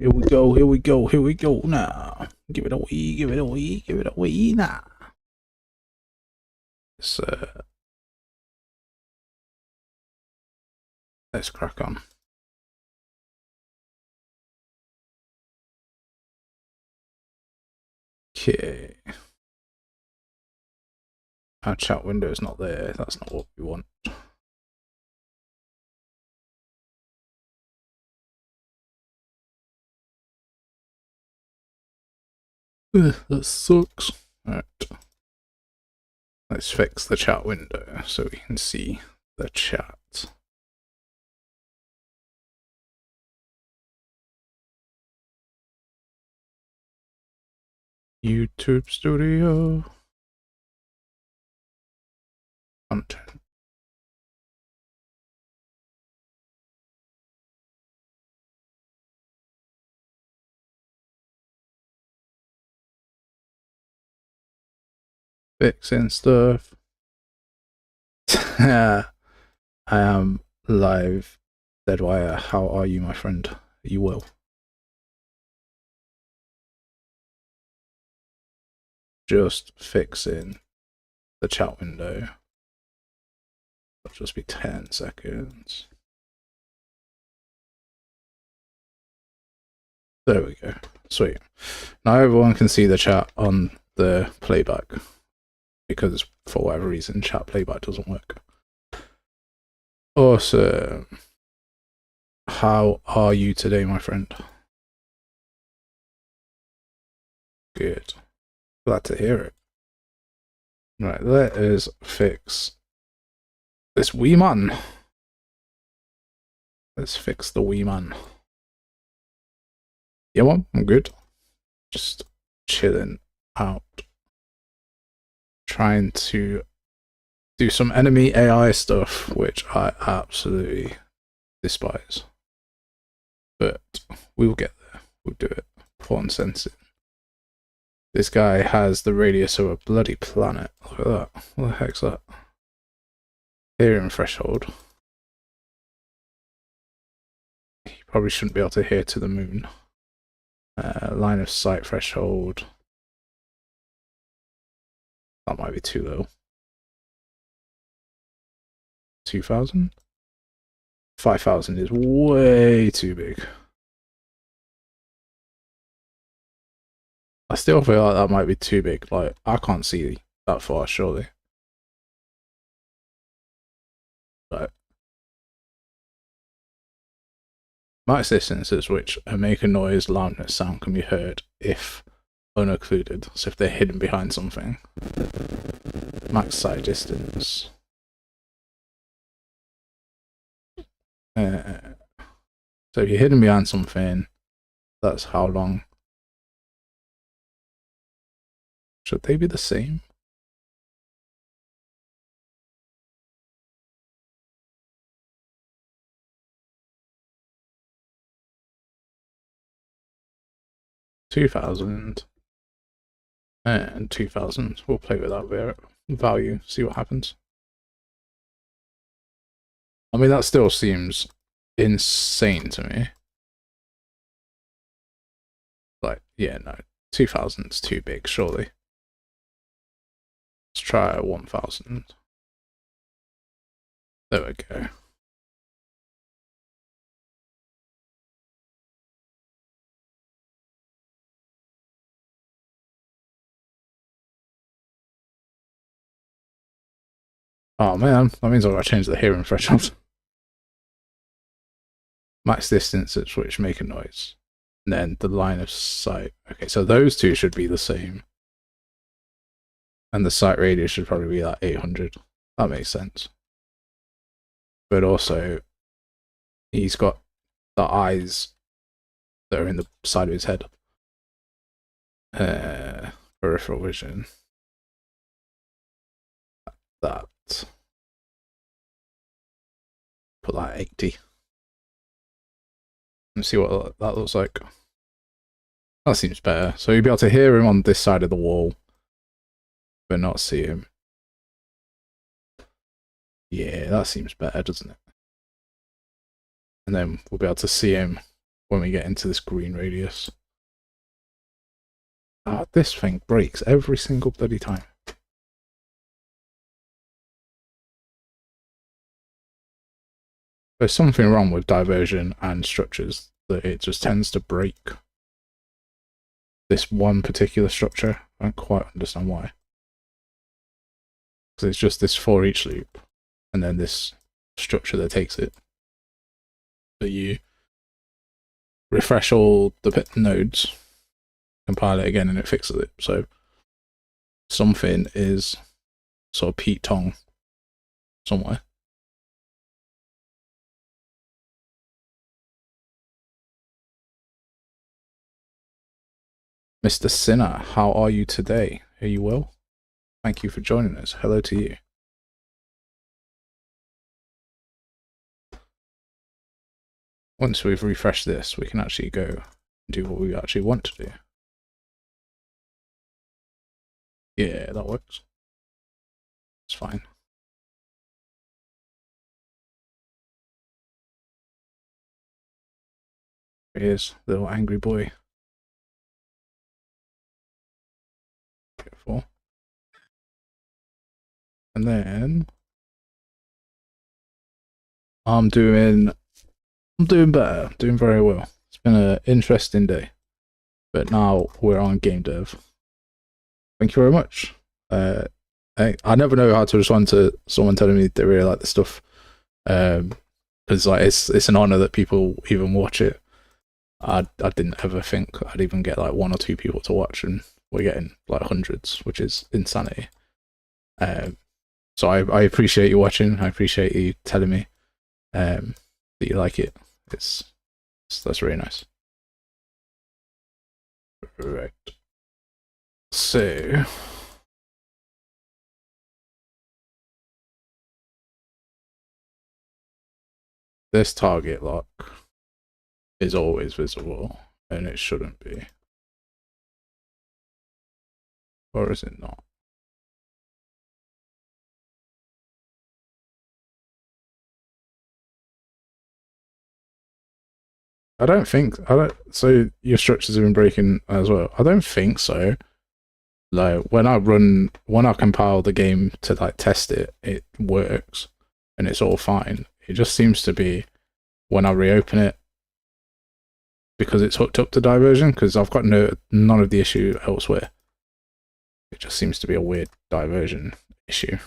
Here we go, here we go, here we go now. Give it away, give it away, give it away now. Let's crack on. Okay. Our chat window is not there. That's not what we want. Ugh, that sucks. Alright. Let's fix the chat window so we can see the chat. YouTube Studio. Content. Fixing stuff. I am live. Deadwire, how are you, my friend? Are you well? Just fixing the chat window. That'll just be 10 seconds. There we go. Sweet. Now everyone can see the chat on the playback, because for whatever reason chat playback doesn't work. Awesome. How are you today, my friend? Good. Glad to hear it. Right, let us fix this wee man. Let's fix the wee man. Yeah, well, I'm good. Just chilling out. Trying to do some enemy AI stuff, which I absolutely despise. But we will get there. We'll do it. Pawn sensing. This guy has the radius of a bloody planet. Look at that. What the heck's that? Hearing threshold. You probably shouldn't be able to hear to the moon. Line of sight threshold. That might be too low. 2,000? 5,000 is way too big. I still feel like that might be too big. Like, I can't see that far, surely. But max distances which make a noise, loudness, sound can be heard if unoccluded. So if they're hidden behind something. Max sight distance. So if you're hidden behind something, that's how long. Should they be the same? $2,000 and $2,000. We'll play with that value, see what happens. I mean, that still seems insane to me. Like, yeah, no, 2,000 is too big, surely. Let's try 1,000. There we go. Oh man, that means I've got to change the hearing threshold. Max distance at which make a noise. And then the line of sight. Okay, so those two should be the same. And the sight radius should probably be like 800. That makes sense. But also, he's got the eyes that are in the side of his head. Peripheral vision. That. Put that 80. Let's see what that looks like. That seems better. So you'll be able to hear him on this side of the wall, but not see him. Yeah, that seems better, doesn't it? And then we'll be able to see him when we get into this green radius. This thing breaks every single bloody time. There's something wrong with diversion and structures, that it just tends to break this one particular structure. I don't quite understand why. Because it's just this for each loop, and then this structure that takes it. But you refresh all the nodes, compile it again, and it fixes it. So something is sort of Pete Tong somewhere. Mr. Sinner, how are you today? Are you well? Thank you for joining us. Hello to you. Once we've refreshed this, we can actually go and do what we actually want to do. Yeah, that works. It's fine. Here's the little angry boy. Beautiful. And then I'm doing better, doing very well. It's been an interesting day, but now we're on game dev. Thank you very much. I never know how to respond to someone telling me they really like the stuff, because like it's an honor that people even watch it. I didn't ever think I'd even get like 1 or 2 people to watch, and we're getting like hundreds, which is insanity. So I appreciate you watching. I appreciate you telling me that you like it. That's really nice. Right. So this target lock is always visible, and it shouldn't be. Or is it not? So your structures have been breaking as well. I don't think so. Like when I compile the game to like test it, it works and it's all fine. It just seems to be when I reopen it, because it's hooked up to diversion, because I've got none of the issue elsewhere. It just seems to be a weird diversion issue.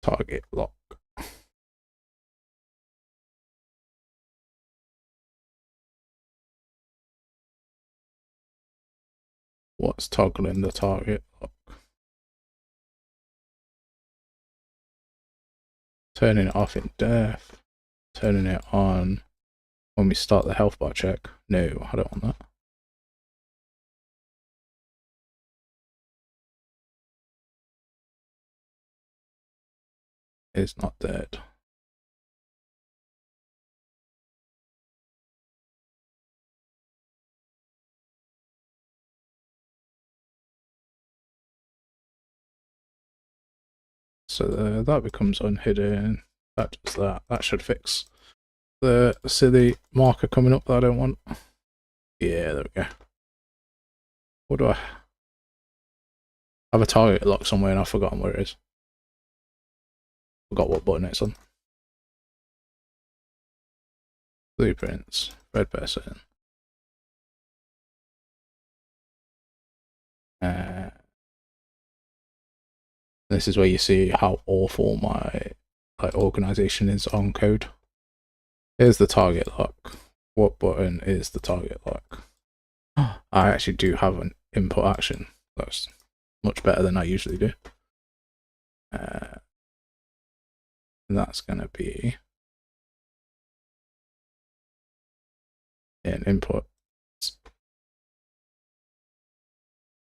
Target lock. What's toggling the target lock? Turning it off in death. Turning it on when we start the health bar check. No, I don't want that. It's not dead. So that becomes unhidden. That does that. That should fix the silly marker coming up that I don't want. Yeah, there we go. What do I have? A target lock somewhere and I've forgotten where it is. Forgot what button it's on. Blueprints. Red person. This is where you see how awful my organization is on code. Here's the target lock. What button is the target lock? I actually do have an input action. That's much better than I usually do. And that's going to be in input.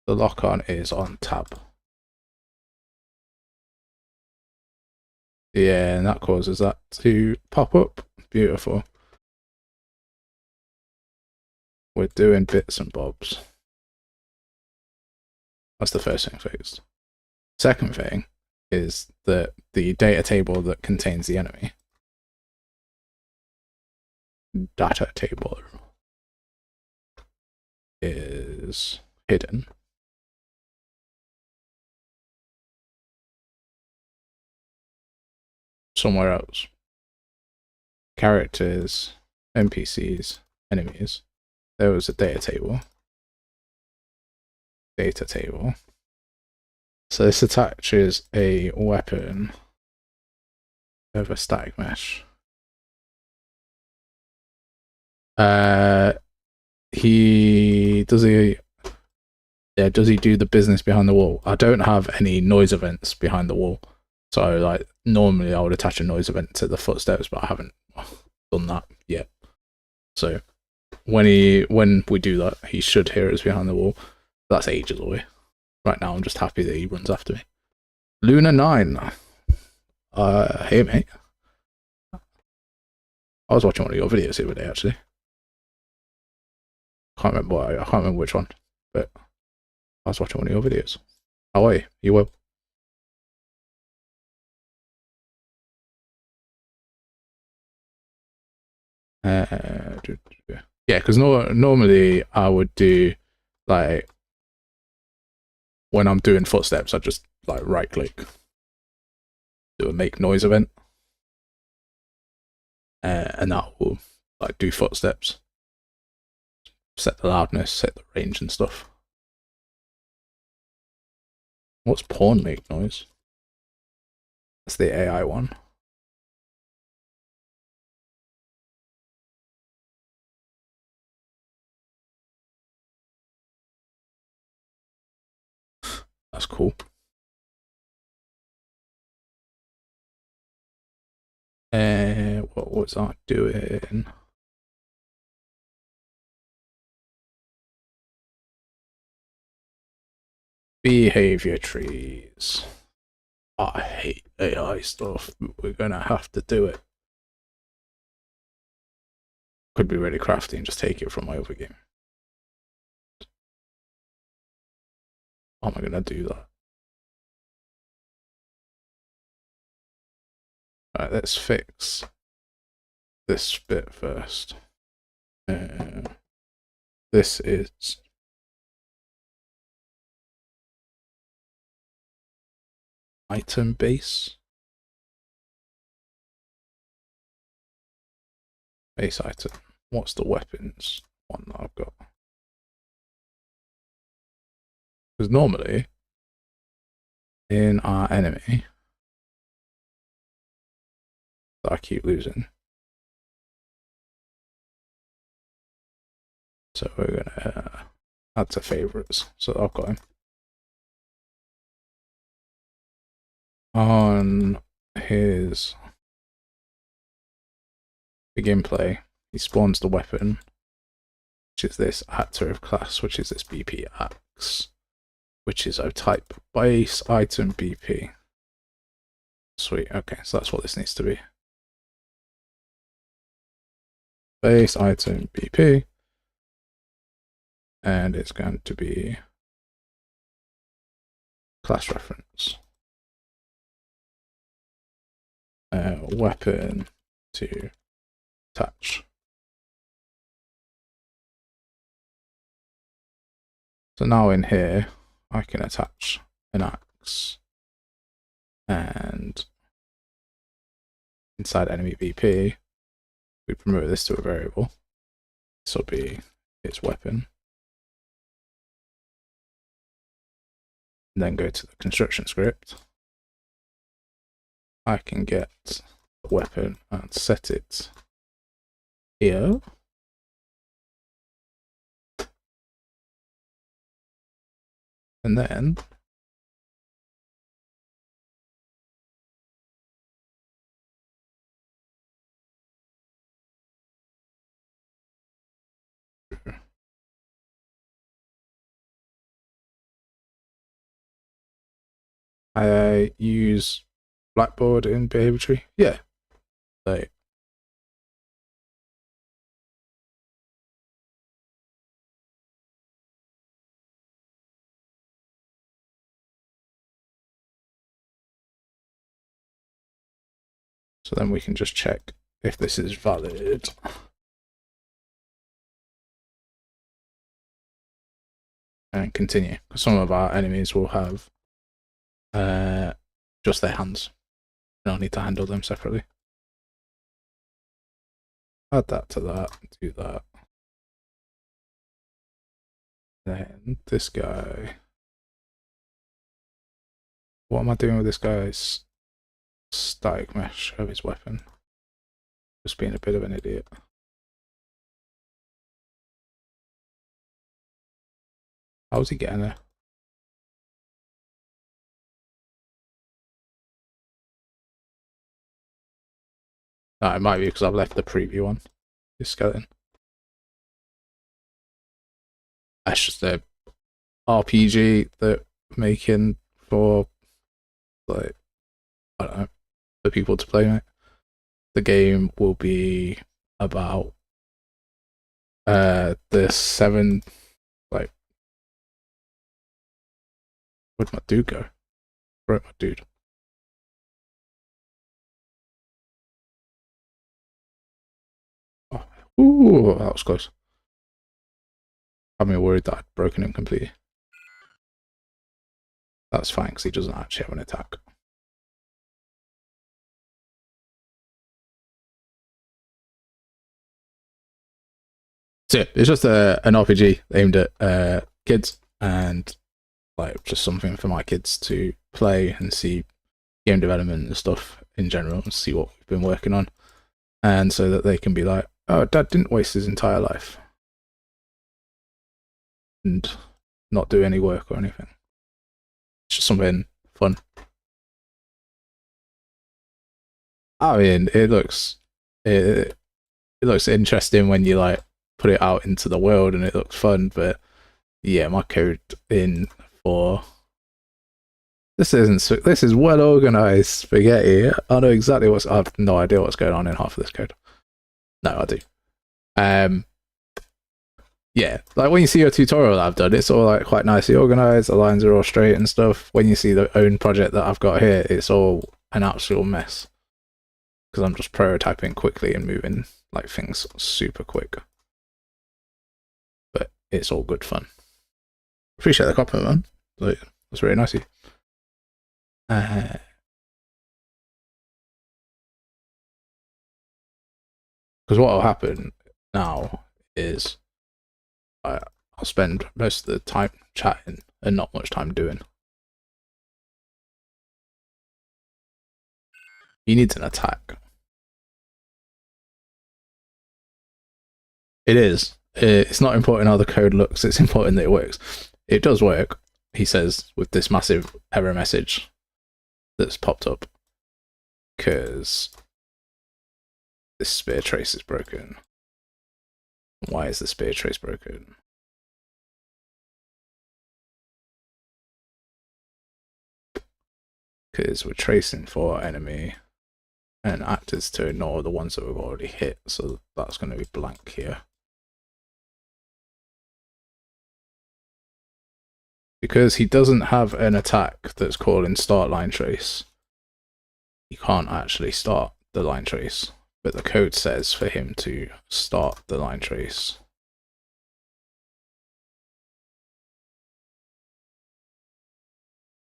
The lock on is on tab. Yeah, and that causes that to pop up. Beautiful. We're doing bits and bobs. That's the first thing fixed. Second thing is that the data table that contains the enemy data table is hidden. Somewhere else. Characters, NPCs, enemies. There was a data table. Data table. So this attaches a weapon over static mesh. Does he do the business behind the wall? I don't have any noise events behind the wall. So like normally I would attach a noise event to the footsteps, but I haven't done that yet. So when we do that, he should hear us behind the wall. That's ages away. Right now I'm just happy that he runs after me. Luna 9. Hey mate. I was watching one of your videos the other day actually. I can't remember which one, but I was watching one of your videos. How are you? You well? Yeah, because normally I would do like when I'm doing footsteps, I just like right click, do a make noise event, and that will like do footsteps, set the loudness, set the range and stuff. What's pawn make noise? That's the AI one. That's cool. What was I doing? Behavior trees. I hate AI stuff, but we're gonna have to do it. Could be really crafty and just take it from my other game. How am I gonna do that? Alright, let's fix this bit first. This is item base. Base item. What's the weapons one that I've got? Because normally in our enemy that I keep losing. So we're gonna add to favorites. So I've got him. On his begin play, he spawns the weapon, which is this actor of class, which is this BP axe, which is of type base item BP. Sweet, okay, so that's what this needs to be. Base item BP, and it's going to be class reference. Weapon to attach. So now in here, I can attach an axe, and inside enemy BP, we promote this to a variable. This will be its weapon. And then go to the construction script. I can get the weapon and set it here. And then I use Blackboard in behavior tree. Yeah. Like, so then we can just check if this is valid. and continue. Some of our enemies will have just their hands. You don't need to handle them separately. Add that to that, do that. Then this guy. What am I doing with this guy's static mesh of his weapon? Just being a bit of an idiot. How's he getting there? No, it might be because I've left the preview on. This skeleton. That's just a RPG that I'm making for, like, I don't know, for people to play, mate. The game will be about the 7, like, where'd my dude go? Where'd my dude? Oh, ooh, that was close. I'm worried that I'd broken him completely. That's fine, because he doesn't actually have an attack. So yeah, it's just an RPG aimed at kids, and like just something for my kids to play and see game development and stuff in general, and see what we've been working on, and so that they can be like, oh, Dad didn't waste his entire life and not do any work or anything. It's just something fun. I mean, it looks interesting when you like put it out into the world and it looks fun, but yeah, my code in for this is well organized spaghetti. I know exactly I have no idea what's going on in half of this code. No, I do. Yeah, like when you see a tutorial I've done, it's all like quite nicely organized, the lines are all straight and stuff. When you see the own project that I've got here, it's all an absolute mess. Because I'm just prototyping quickly and moving like things super quick. But it's all good fun. Appreciate the compliment, man. Like, that's very nice of you. Because what will happen now is I'll spend most of the time chatting and not much time doing. He needs an attack. It is. It's not important how the code looks, it's important that it works. It does work, he says, with this massive error message that's popped up. Because this spear trace is broken. Why is the spear trace broken? Because we're tracing for enemy and actors to ignore the ones that we've already hit, so that's going to be blank here. Because he doesn't have an attack that's calling start line trace, he can't actually start the line trace, but the code says for him to start the line trace.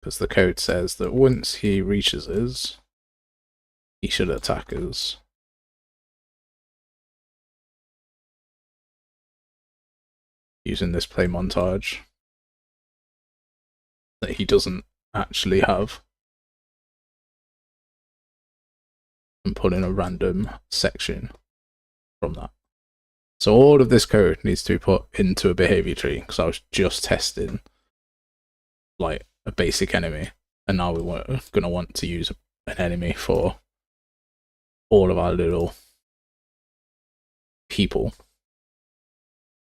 Because the code says that once he reaches us, he should attack us. Using this play montage that he doesn't actually have. And put in a random section from that. So all of this code needs to be put into a behavior tree, because I was just testing like a basic enemy, and now we're going to want to use an enemy for all of our little people.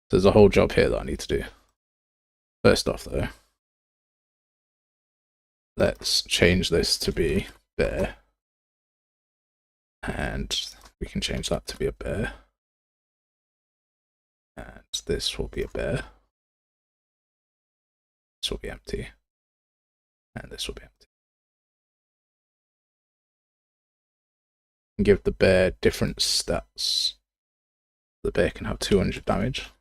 There's a whole job here that I need to do. First off though, let's change this to be bear, and we can change that to be a bear, and this will be a bear, this will be empty, and this will be empty. And give the bear different stats. The bear can have 200 damage.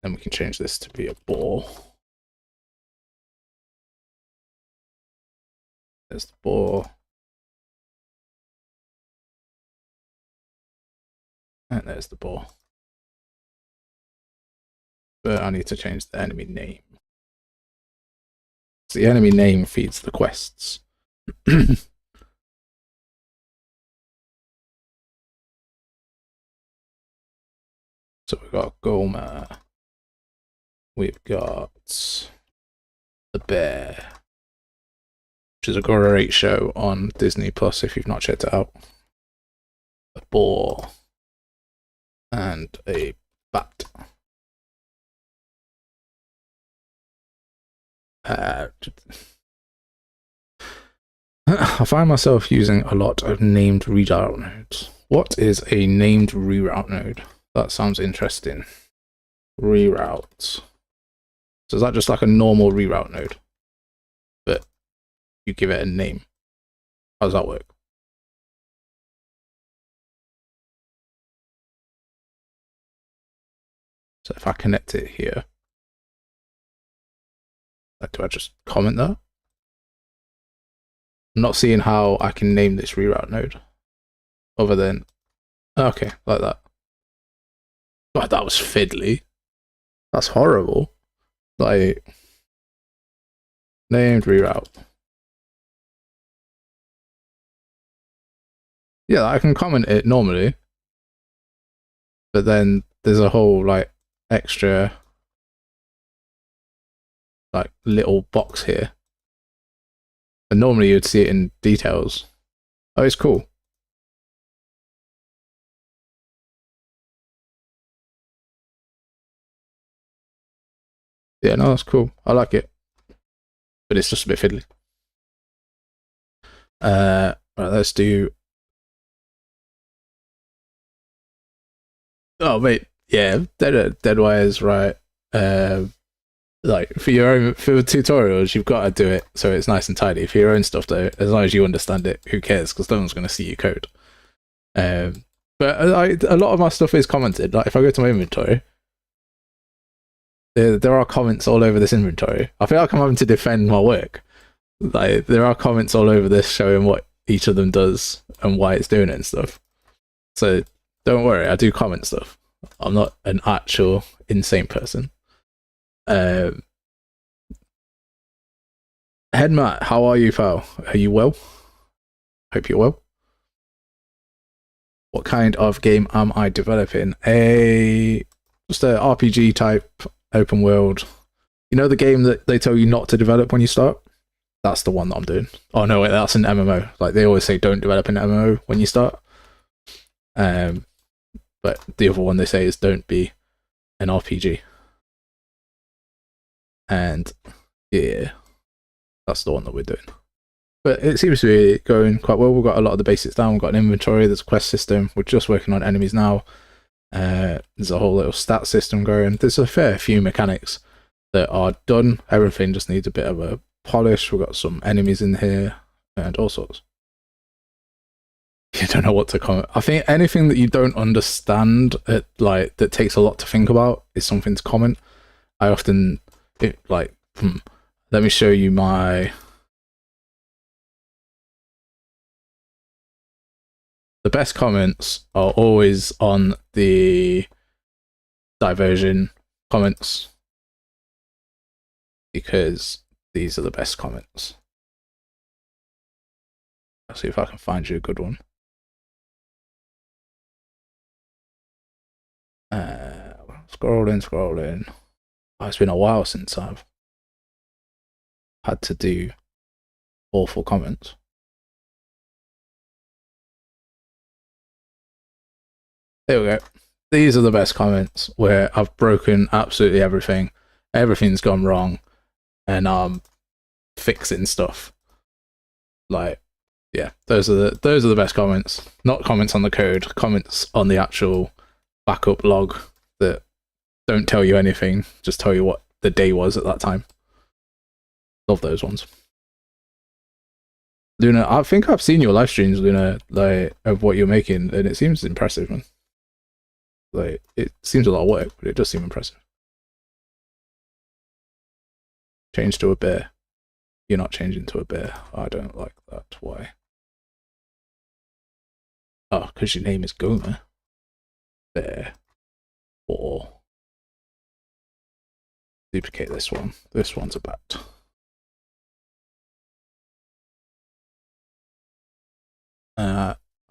Then we can change this to be a ball. There's the ball. And there's the ball. But I need to change the enemy name. So the enemy name feeds the quests. So we've got Gomer. We've got the bear, which is a great show on Disney Plus if you've not checked it out. A boar and a bat. I find myself using a lot of named reroute nodes. What is a named reroute node? That sounds interesting. Reroutes. So is that just like a normal reroute node? But you give it a name. How does that work? So if I connect it here, do I just comment that? I'm not seeing how I can name this reroute node. Other than, okay, like that. God, that was fiddly. That's horrible. Like, named reroute. Yeah, I can comment it normally. But then there's a whole, like, extra, like, little box here. And normally you'd see it in details. Oh, it's cool. Yeah, no, that's cool. I like it. But it's just a bit fiddly. Right, let's do... Oh, wait. Yeah, Deadwire's right. Like, for your own... For tutorials, you've got to do it so it's nice and tidy. For your own stuff, though, as long as you understand it, who cares? Because no one's going to see your code. But a lot of my stuff is commented. Like, if I go to my inventory... There are comments all over this inventory. I feel like I'm having to defend my work. Like, there are comments all over this showing what each of them does and why it's doing it and stuff. So don't worry, I do comment stuff. I'm not an actual insane person. Headmat, how are you, pal? Are you well? Hope you're well. What kind of game am I developing? Just a RPG type open world. You know the game that they tell you not to develop when you start? That's the one that I'm doing. Oh no, wait, that's an MMO. Like, they always say don't develop an MMO when you start. But the other one they say is don't be an RPG. And yeah, that's the one that we're doing. But it seems to be going quite well. We've got a lot of the basics down. We've got an inventory, there's a quest system. We're just working on enemies now. There's a whole little stat system going. There's a fair few mechanics that are done. Everything just needs a bit of a polish. We've got some enemies in here and all sorts. You don't know what to comment. I think anything that you don't understand, like, that takes a lot to think about, is something to comment. I often, let me show you my... The best comments are always on the diversion comments, because these are the best comments. Let's see if I can find you a good one. Scrolling. Oh, it's been a while since I've had to do awful comments. There we go. These are the best comments where I've broken absolutely everything. Everything's gone wrong, and I'm fixing stuff. Like, yeah, those are the best comments. Not comments on the code, comments on the actual backup log that don't tell you anything, just tell you what the day was at that time. Love those ones. Luna, I think I've seen your live streams, Luna, like, of what you're making, and it seems impressive, man. Like, it seems a lot of work, but it does seem impressive. Change to a bear. You're not changing to a bear. I don't like that. Why? Oh, because your name is Gomer. Bear. Or duplicate this one. This one's a bat.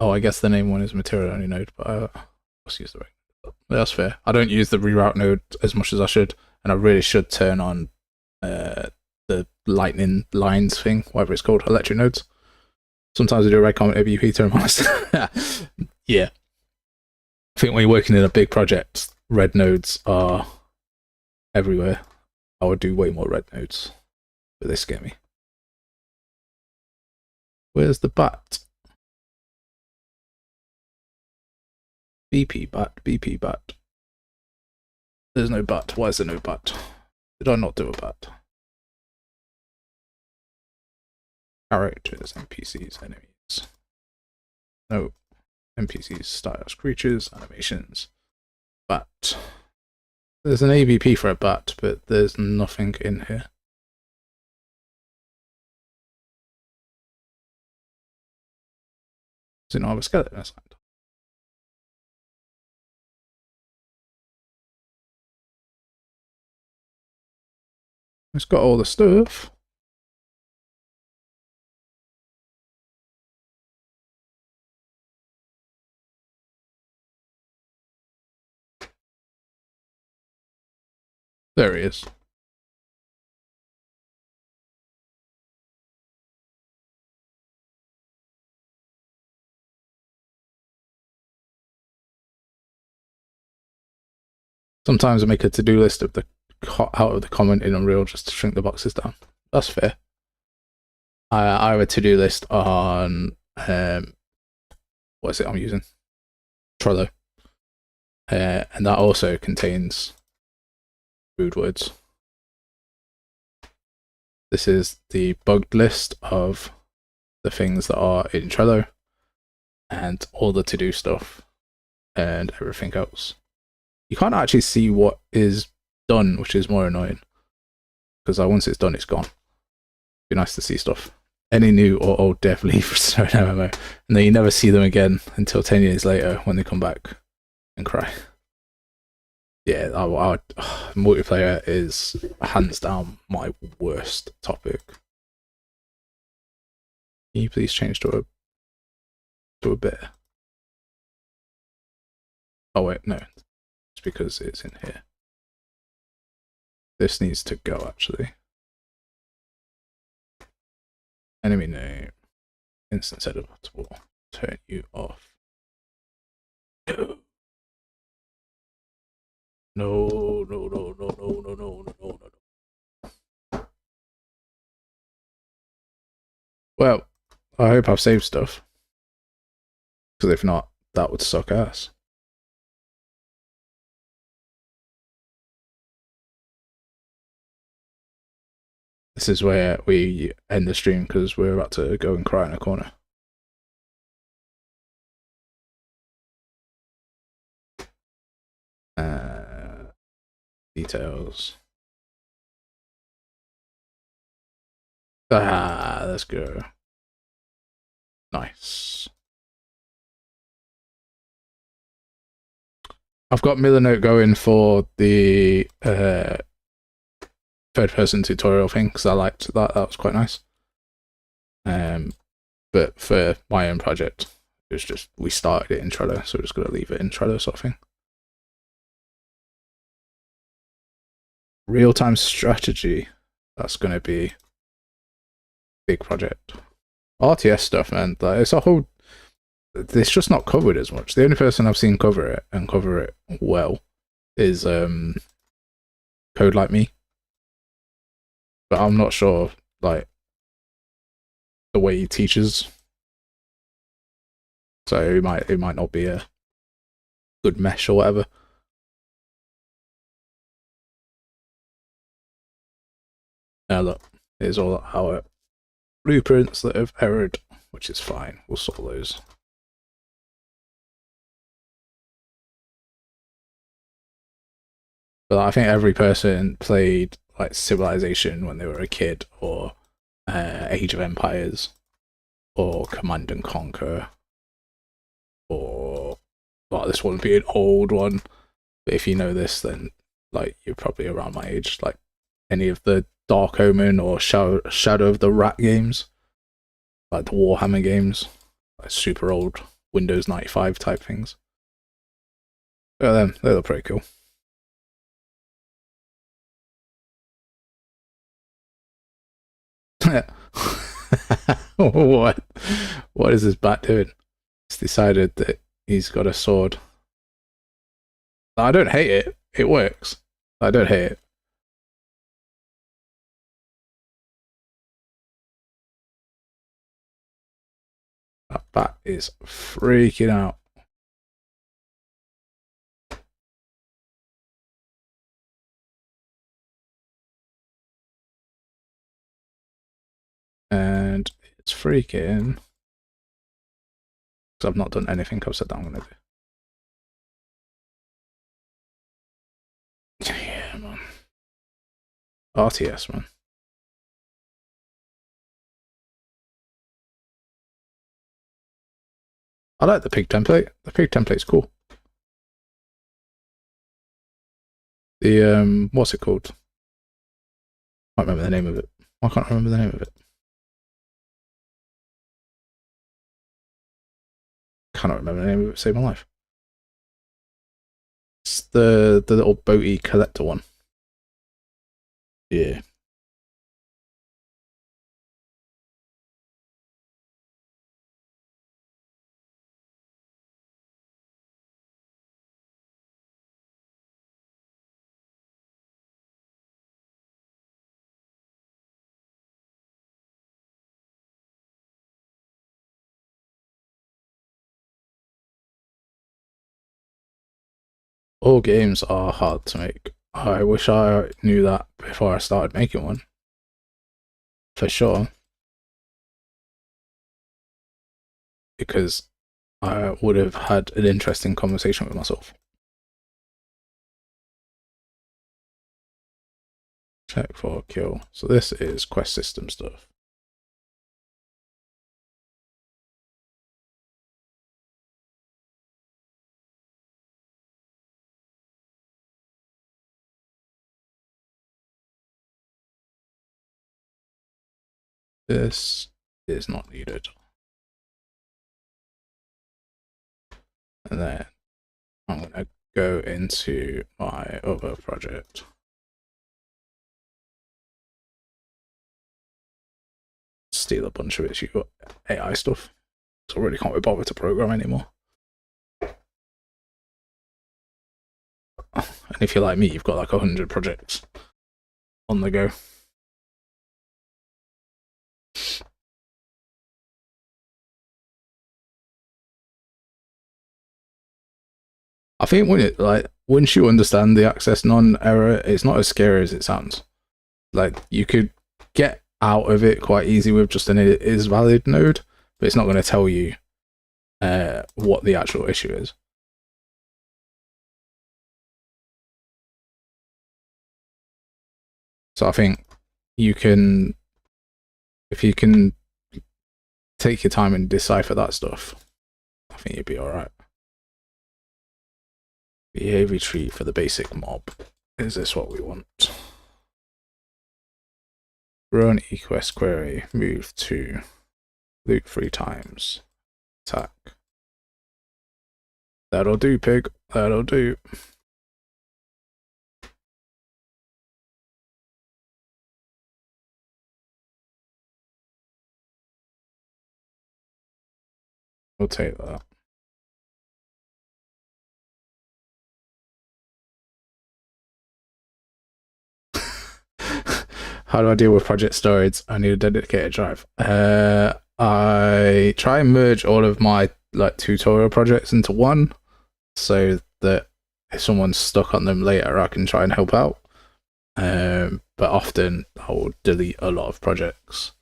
Oh, I guess the name one is material only node, but let's use the right. That's fair. I don't use the reroute node as much as I should, and I really should turn on the lightning lines thing, whatever it's called, electric nodes. Sometimes I do a red comment ABP, turn them on. Yeah. I think when you're working in a big project, red nodes are everywhere. I would do way more red nodes, but they scare me. Where's the bat? BP bat, BP bat. There's no bat. Why is there no bat? Did I not do a bat? Characters, NPCs, enemies. No. NPCs, styles, creatures, animations. Bat. There's an AVP for a bat, but there's nothing in here. Does it not have a skeleton assigned? It's got all the stuff. There he is. Sometimes I make a to-do list of the out of the comment in Unreal just to shrink the boxes down. That's fair. I have a to-do list on what is it I'm using? Trello. And that also contains rude words. This is the bugged list of the things that are in Trello and all the to-do stuff and everything else. You can't actually see what is done, which is more annoying, because once it's done, it's gone. Be nice to see stuff. Any new or old dev leave for Stone MMO, and then you never see them again until 10 years later when they come back and cry. Yeah, multiplayer is hands down my worst topic. Can you please change to a bear? Oh wait, no, it's because it's in here. This needs to go actually. Enemy name, instance editable. Turn you off. No. No, no, no, no, no, no, no, no, no. Well, I hope I've saved stuff. Because if not, that would suck ass. This is where we end the stream because we're about to go and cry in a corner. Details. Let's go. Nice. I've got Milanote going for the third-person tutorial thing because I liked that. That was quite nice. But for my own project, it was just we started it in Trello, so we're just gonna leave it in Trello sort of thing. Real-time strategy. That's gonna be big project. RTS stuff, man. Like, it's a whole. It's just not covered as much. The only person I've seen cover it and cover it well is Code Like Me. But I'm not sure, like, the way he teaches. So it might not be a good mesh or whatever. Now look, here's all our blueprints that have errored, which is fine. We'll solve those. But I think every person played like Civilization when they were a kid, or Age of Empires, or Command and Conquer, or this would be an old one. But if you know this, then like you're probably around my age. Like any of the Dark Omen or Shadow of the Rat games, like the Warhammer games, like super old Windows 95 type things. Look at them, they look pretty cool. What is this bat doing? It's decided that he's got a sword. I don't hate it. It works. I don't hate it. That bat is freaking out. And it's freaking. Because I've not done anything I've said that I'm going to do. Yeah, man. RTS, man. I like the pig template. The pig template's cool. The, what's it called? I can't remember the name of it. I can't remember the name of it. Cannot remember the name of it. Save my life. It's the little boaty collector one. Yeah. All games are hard to make. I wish I knew that before I started making one. For sure. Because I would have had an interesting conversation with myself. Check for kill. So this is quest system stuff. This is not needed. And then I'm going to go into my other project. Steal a bunch of its AI stuff. So I really can't be bothered to program anymore. And if you're like me, you've got like 100 projects on the go. I think once you understand the access non-error, it's not as scary as it sounds. Like you could get out of it quite easy with just an is valid node, but it's not going to tell you what the actual issue is. So I think you can, if you can take your time and decipher that stuff, I think you'd be all right. Behavior tree for the basic mob. Is this what we want? Run equest query, move to loop 3 times, attack. That'll do, pig. That'll do. We'll take that. How do I deal with project storage? I need a dedicated drive. I try and merge all of my tutorial projects into one, so that if someone's stuck on them later, I can try and help out. But often I will delete a lot of projects.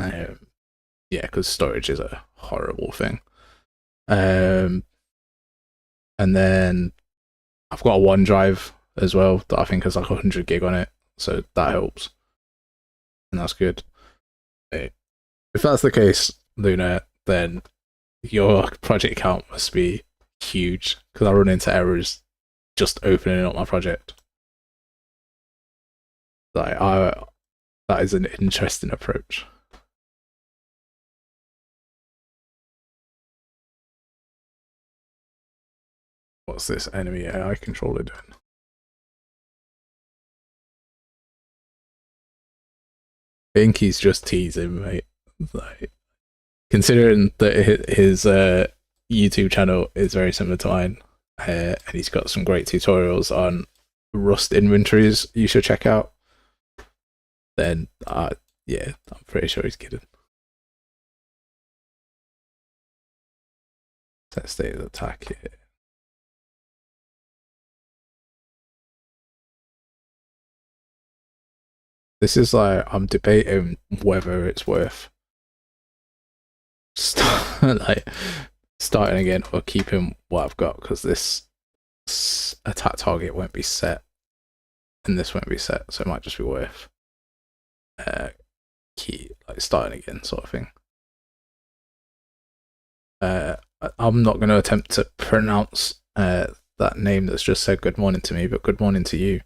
Yeah, because storage is a horrible thing. And then I've got a OneDrive as well that I think has like 100 gig on it. so that helps, and that's good. If that's the case, Luna, then your project count must be huge, because I run into errors just opening up my project. That is an interesting approach. What's this enemy AI controller doing? I think he's just teasing, mate. Like, considering that his YouTube channel is very similar to mine, and he's got some great tutorials on Rust inventories you should check out, then yeah, I'm pretty sure he's kidding. Set state of attack here. This is like, I'm debating whether it's worth like starting again or keeping what I've got, because this attack target won't be set and this won't be set, so it might just be worth starting again, sort of thing. I'm not going to attempt to pronounce that name that's just said good morning to me, but good morning to you.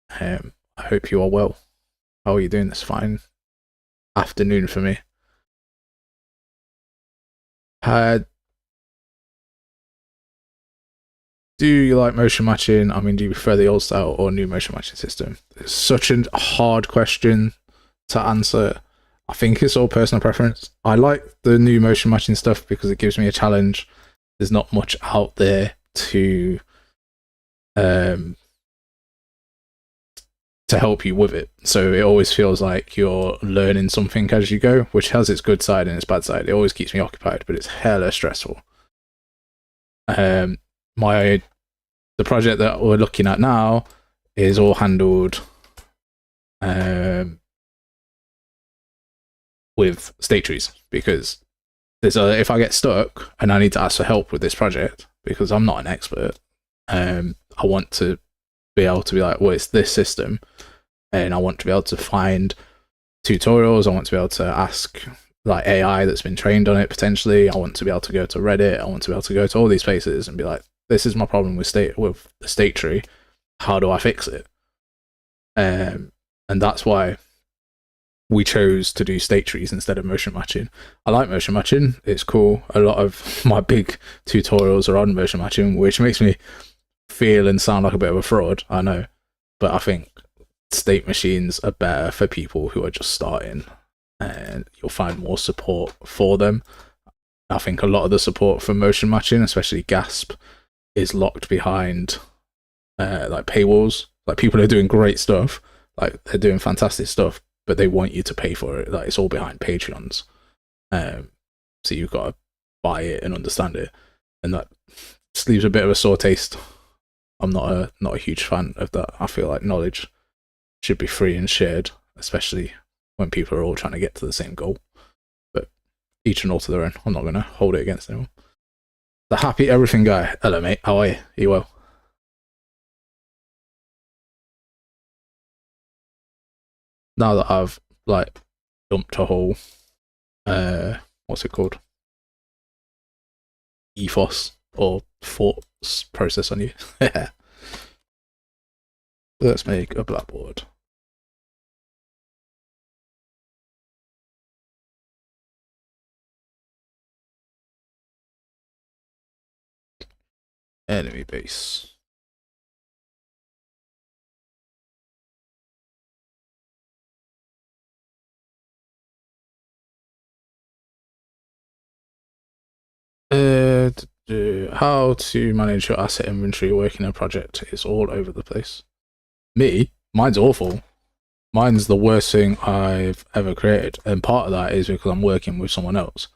I hope you are well. How are you doing this fine afternoon for me? Do you like motion matching? I mean, do you prefer the old style or new motion matching system? It's such a hard question to answer. I think it's all personal preference. I like the new motion matching stuff because it gives me a challenge. There's not much out there to help you with it. So it always feels like you're learning something as you go, which has its good side and its bad side. It always keeps me occupied, but it's hella stressful. The project that we're looking at now is all handled with state trees, because if I get stuck and I need to ask for help with this project, because I'm not an expert, I want to be able to be like, well, it's this system, and I want to be able to find tutorials. I want to be able to ask like AI that's been trained on it potentially. I want to be able to go to Reddit. I want to be able to go to all these places and be like, this is my problem with the state tree. How do I fix it? And that's why we chose to do state trees instead of motion matching. I like motion matching. It's cool. A lot of my big tutorials are on motion matching, which makes me feel and sound like a bit of a fraud, I know. But I think state machines are better for people who are just starting, and you'll find more support for them. I think a lot of the support for motion matching, especially Gasp, is locked behind like paywalls. Like, people are doing great stuff, like they're doing fantastic stuff, but they want you to pay for it. Like, it's all behind Patreons, so you've got to buy it and understand it, and that just leaves a bit of a sore taste. I'm not a huge fan of that. I feel like knowledge should be free and shared, especially when people are all trying to get to the same goal. But each and all to their own. I'm not going to hold it against anyone. The happy everything guy. Hello, mate. How are you? Are you well? Now that I've like dumped a whole what's it called? Ethos or thoughts process on you. Let's make a blackboard. Enemy base. How to manage your asset inventory working in a project is all over the place. Mine's awful. Mine's the worst thing I've ever created, and part of that is because I'm working with someone else.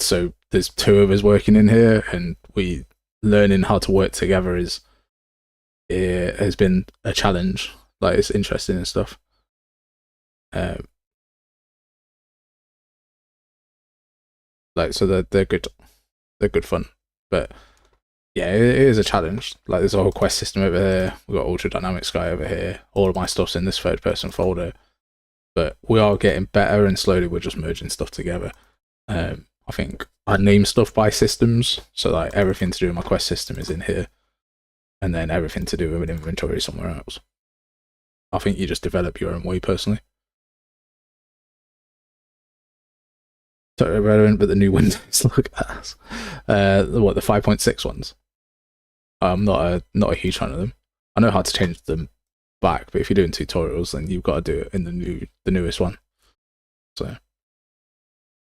So there's two of us working in here, and we learning how to work together has been a challenge. Like, it's interesting and stuff. So they're good fun, but yeah, it is a challenge. Like, there's a whole quest system over here. We've got Ultra Dynamic Sky over here. All of my stuff's in this third person folder. But we are getting better, and slowly we're just merging stuff together. I think I name stuff by systems, so like everything to do with my quest system is in here, and then everything to do with an inventory somewhere else. I think you just develop your own way personally. Totally irrelevant, but the new Windows look ass. What, the 5.6 ones? I'm not a huge fan of them. I know how to change them back, but if you're doing tutorials, then you've got to do it in the newest one. So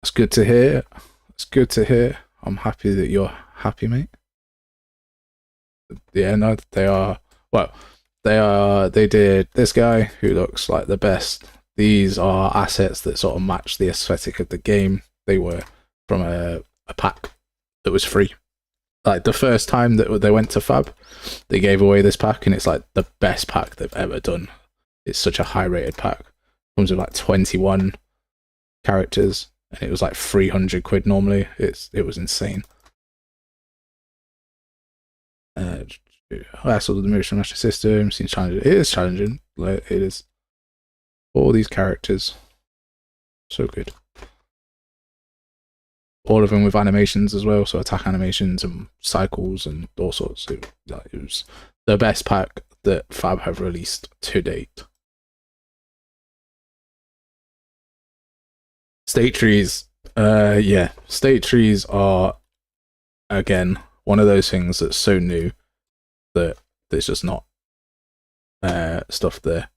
that's good to hear. It's good to hear. I'm happy that you're happy, mate. Yeah, no, they are. Well, they did this guy who looks like the best. These are assets that sort of match the aesthetic of the game. They were from a pack that was free. Like, the first time that they went to Fab, they gave away this pack, and it's like the best pack they've ever done. It's such a high rated pack. Comes with like 21 characters, and it was like 300 quid normally. It was insane. Hassle of the motion master system seems challenging. It is challenging. Like, it is. All these characters, so good. All of them with animations as well, so attack animations and cycles and all sorts. It was the best pack that Fab have released to date. State trees, yeah, state trees are, again, one of those things that's so new that there's just not stuff there.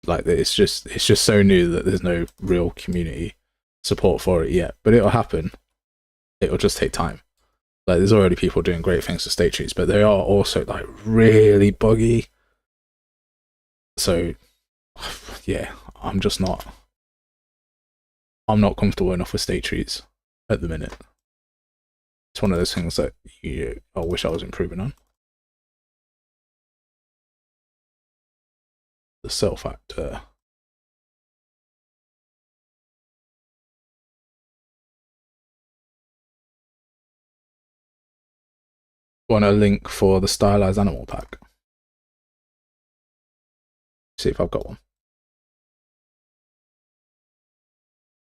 Like, it's just so new that there's no real community support for it yet, but it'll happen. It'll just take time. Like, there's already people doing great things with state trees, but they are also like really buggy. So yeah, I'm not comfortable enough with state trees at the minute. It's one of those things that I wish I was improving on. The cell factor. Want a link for the stylized animal pack? See if I've got one.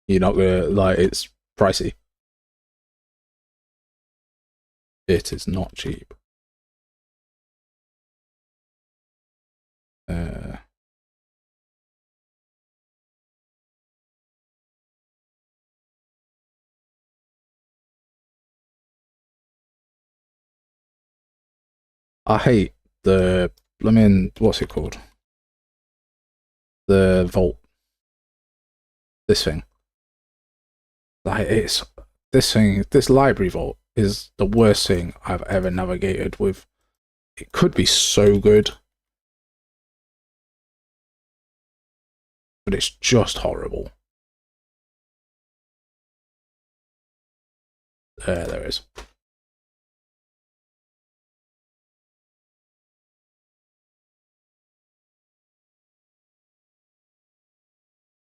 You're not gonna, like, it's pricey. It is not cheap. I hate the, I mean, what's it called? The vault. This thing. Like, this library vault is the worst thing I've ever navigated with. It could be so good, but it's just horrible. There is.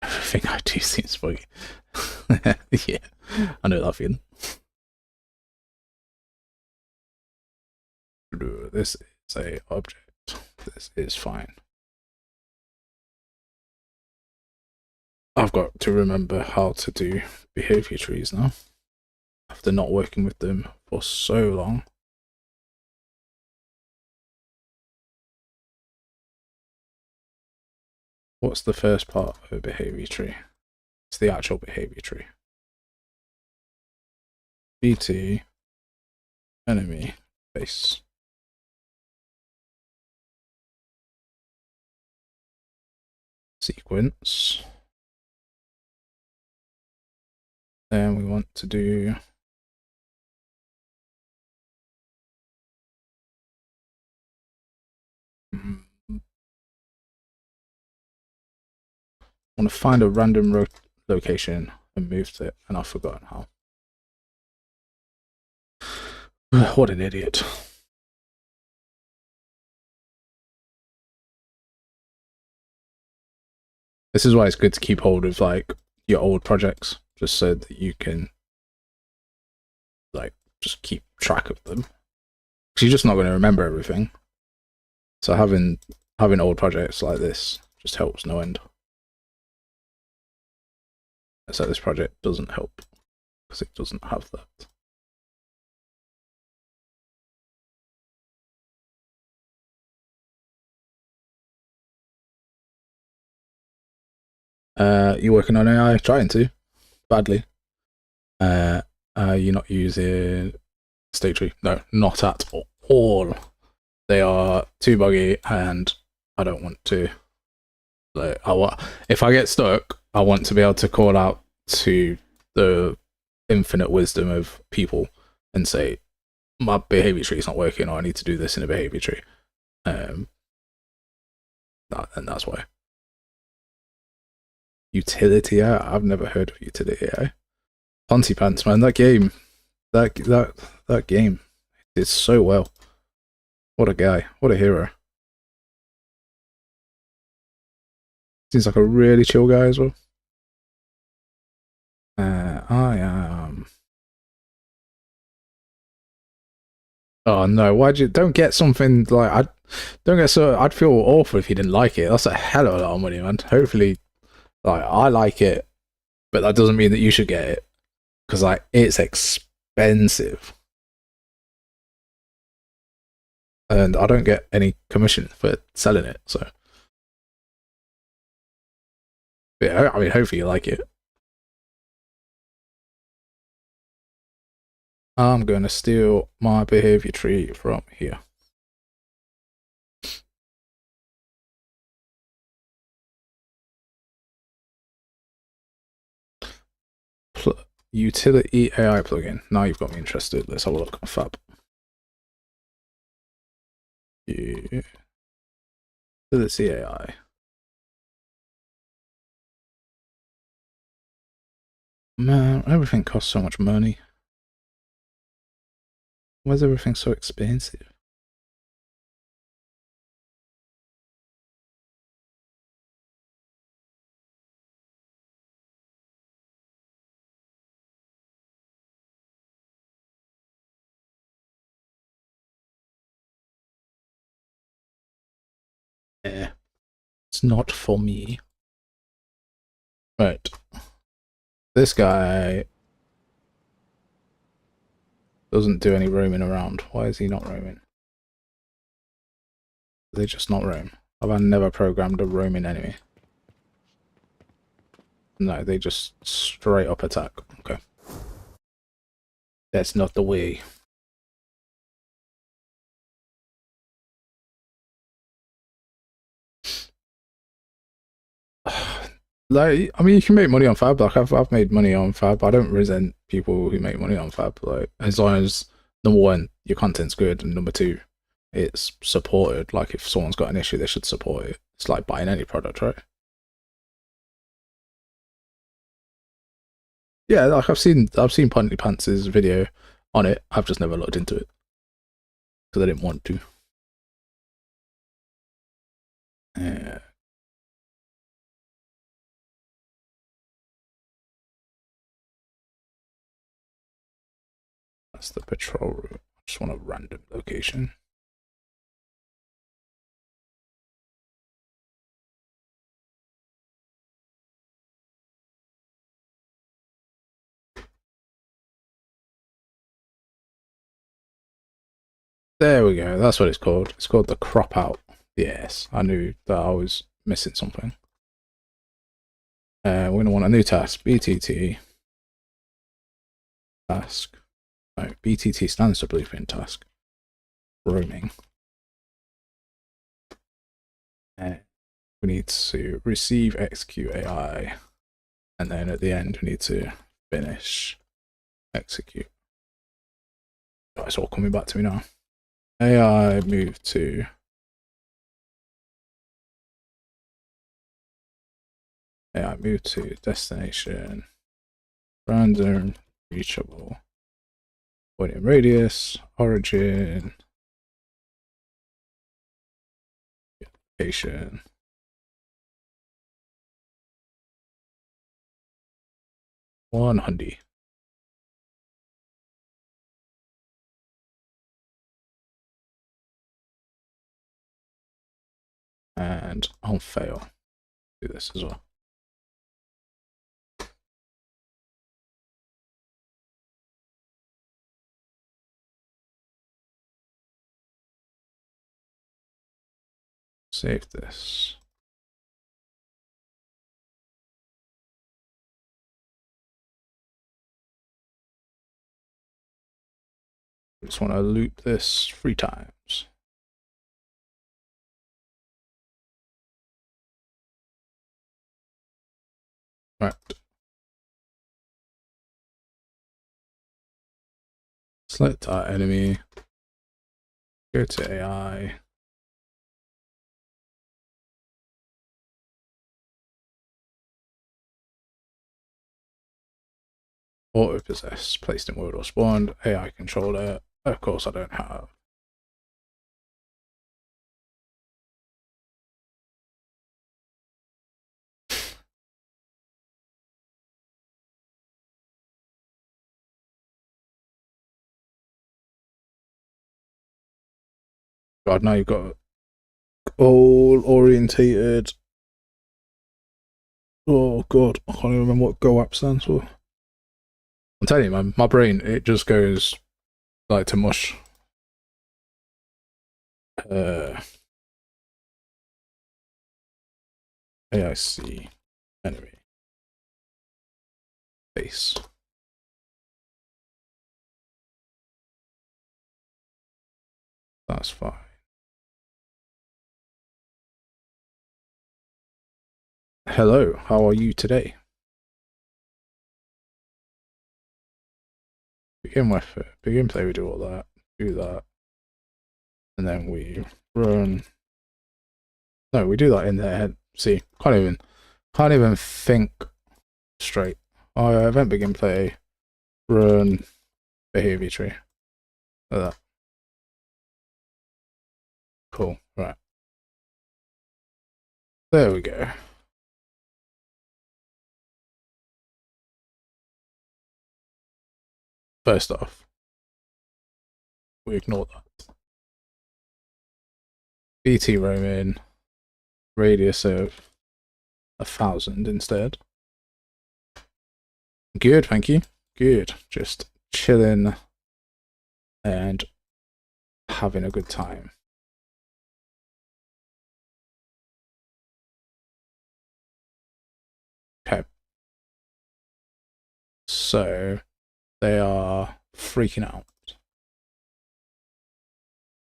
Everything I do seems buggy. Yeah, I know that feeling. This is a object. This is fine. I've got to remember how to do behavior trees now, after not working with them for so long. What's the first part of a behavior tree? It's the actual behavior tree. BT enemy base. Sequence. Then we want to do I want to find a random location and move to it, and I've forgotten how. What an idiot. This is why it's good to keep hold of, like, your old projects, just so that you can, like, just keep track of them. She's just not going to remember everything. So having old projects like this just helps no end. So this project doesn't help because it doesn't have that. You working on AI? Trying to, badly. You're not using state tree? No, not at all. They are too buggy, and I don't want to. Like, if I get stuck, I want to be able to call out to the infinite wisdom of people and say, my behavior tree is not working, or I need to do this in a behavior tree. And that's why. Utility AI? I've never heard of utility AI. Ponty Pants, man, that game did so well. What a guy. What a hero. Seems like a really chill guy as well. I am. Oh no! Why'd you? Don't get something like I. Don't get so. I'd feel awful if you didn't like it. That's a hell of a lot of money, man. Hopefully, like I like it, but that doesn't mean that you should get it because like it's expensive, and I don't get any commission for selling it. So, yeah, I mean, hopefully you like it. I'm going to steal my behavior tree from here. Utility AI plugin. Now you've got me interested. Let's have a look. Fab. Utility AI. Man, everything costs so much money. Why is everything so expensive? Yeah. It's not for me. Right. This guy doesn't do any roaming around. Why is he not roaming? They just not roam. Have I never programmed a roaming enemy? No, they just straight up attack. Okay. That's not the way. Like, I mean, you can make money on Fab. Like, I've made money on Fab. I don't resent people who make money on Fab. Like, as long as number one, your content's good, and number two, it's supported. Like, if someone's got an issue, they should support it. It's like buying any product, right? Yeah, like I've seen Ponty Pants' video on it. I've just never looked into it because I didn't want to. Yeah. That's the patrol route. I just want a random location. There we go. That's what it's called. It's called the crop out. Yes, I knew that I was missing something. We're going to want a new task. BTT task. No, BTT stands for blueprint task. Roaming. We need to receive execute AI. And then at the end, we need to finish execute. Oh, it's all coming back to me now. AI move to AI move to destination. Random reachable. Pointing radius, origin, location. One hundy. and I'll fail. Do this as well. Save this. Just want to loop this 3 times. Right. Select our enemy. Go to AI. Auto possess, placed in world or spawned, AI controller. Of course I don't have. God, now you've got all orientated. Oh God, I can't even remember what Go app stands for. I'm telling you, man, my brain, it just goes like to mush. AIC enemy base. That's fine. Hello, how are you today? Begin with it. Begin play, we do all that. Do that. And then we run. No, we do that in their head. See, can't even think straight. Oh, event begin play. Run behavior tree. Like that. Cool. Right. There we go. First off, we ignore that. BT roaming, radius of 1,000 instead. Good, thank you. Good. Just chilling and having a good time. Okay. So they are freaking out.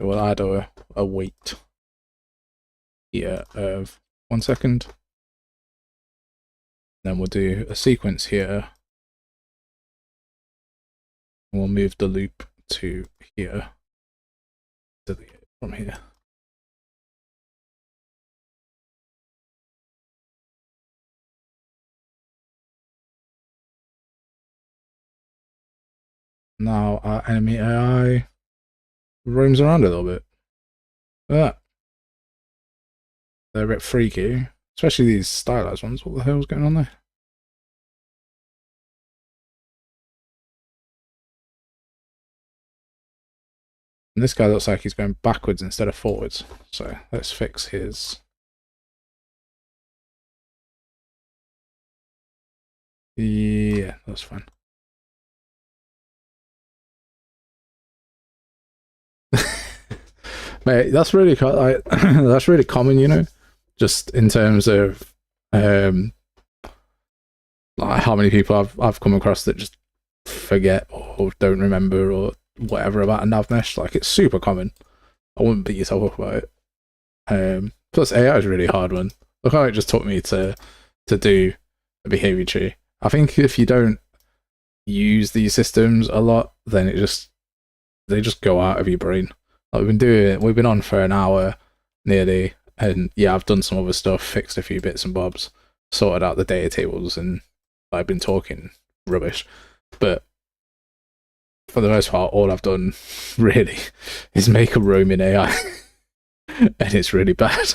We'll add a wait here of 1 second. Then we'll do a sequence here. And we'll move the loop to here. Delete it from here. Now our enemy AI roams around a little bit. Ah. They're a bit freaky. Especially these stylized ones. What the hell's going on there? And this guy looks like he's going backwards instead of forwards. So let's fix his. Yeah, that's fine. Mate, that's really like, that's really common, you know, just in terms of like how many people I've come across that just forget or don't remember or whatever about a nav mesh. Like, it's super common. I wouldn't beat yourself up about it. Plus AI is a really hard one. Look how it just took me to do a behavior tree. I think if you don't use these systems a lot, then they just go out of your brain. Like, we've been on for an hour nearly, and yeah, I've done some other stuff, fixed a few bits and bobs, sorted out the data tables, and I've been talking rubbish. But for the most part, all I've done really is make a roaming AI, and it's really bad.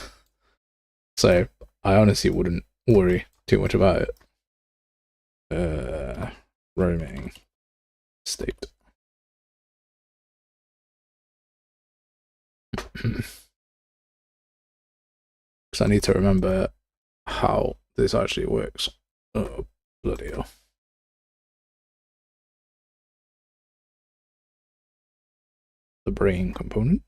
So I honestly wouldn't worry too much about it. Roaming state. because I need to remember how this actually works. Oh, bloody hell. The brain component.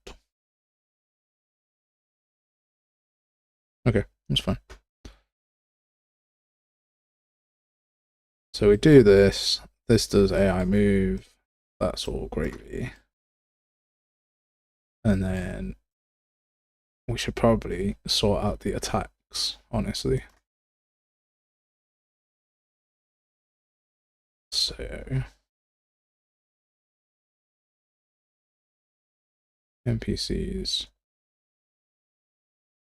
Okay, that's fine. So we do this. This does AI move. That's all gravy. And then we should probably sort out the attacks, honestly. So NPCs,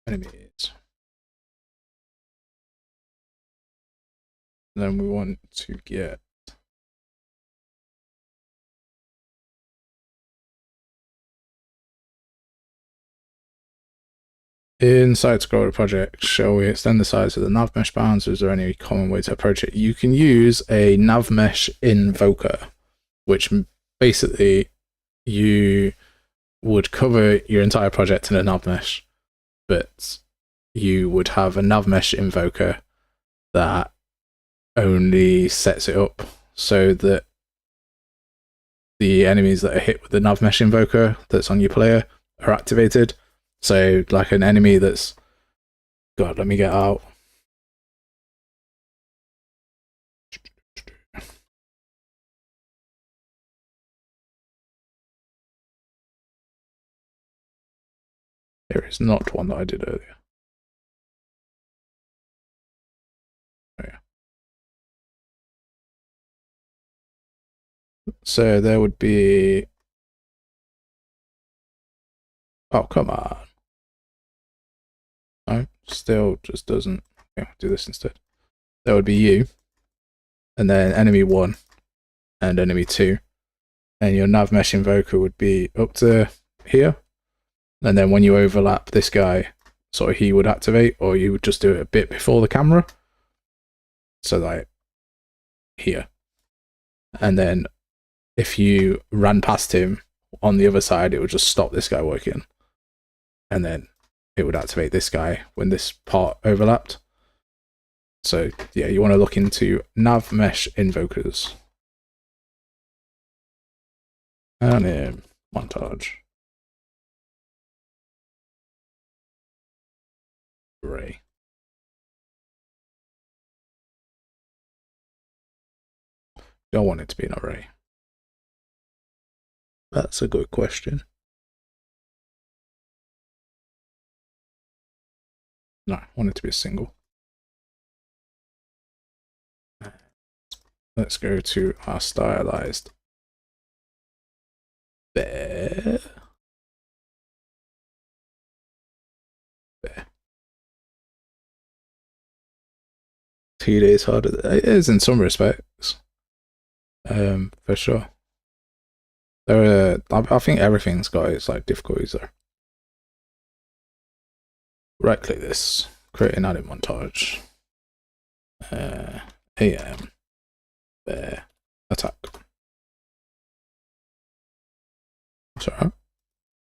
enemies. And then we want to get inside scroller project. Shall we extend the size of the nav mesh bounds? Is there any common way to approach it? You can use a nav mesh invoker, which basically you would cover your entire project in a nav mesh, but you would have a nav mesh invoker that only sets it up so that the enemies that are hit with the nav mesh invoker that's on your player are activated. So like an enemy that's, God, let me get out. There is not one that I did earlier. Oh, yeah. So there would be, oh, come on. No, still just doesn't. Okay, do this instead. There would be you, and then enemy 1 and enemy 2. And your nav mesh invoker would be up to here. And then when you overlap this guy, sort of he would activate, or you would just do it a bit before the camera. So like here. And then if you ran past him on the other side, it would just stop this guy working. And then it would activate this guy when this part overlapped. So yeah, you want to look into nav mesh invokers. And montage. Array. Don't want it to be an array. That's a good question. No, I want it to be a single. Let's go to our stylized bear. Bear. 2 days harder. It is in some respects. For sure. I think everything's got its like difficulties there. Right click this, create an added montage. AM bear attack. Sorry.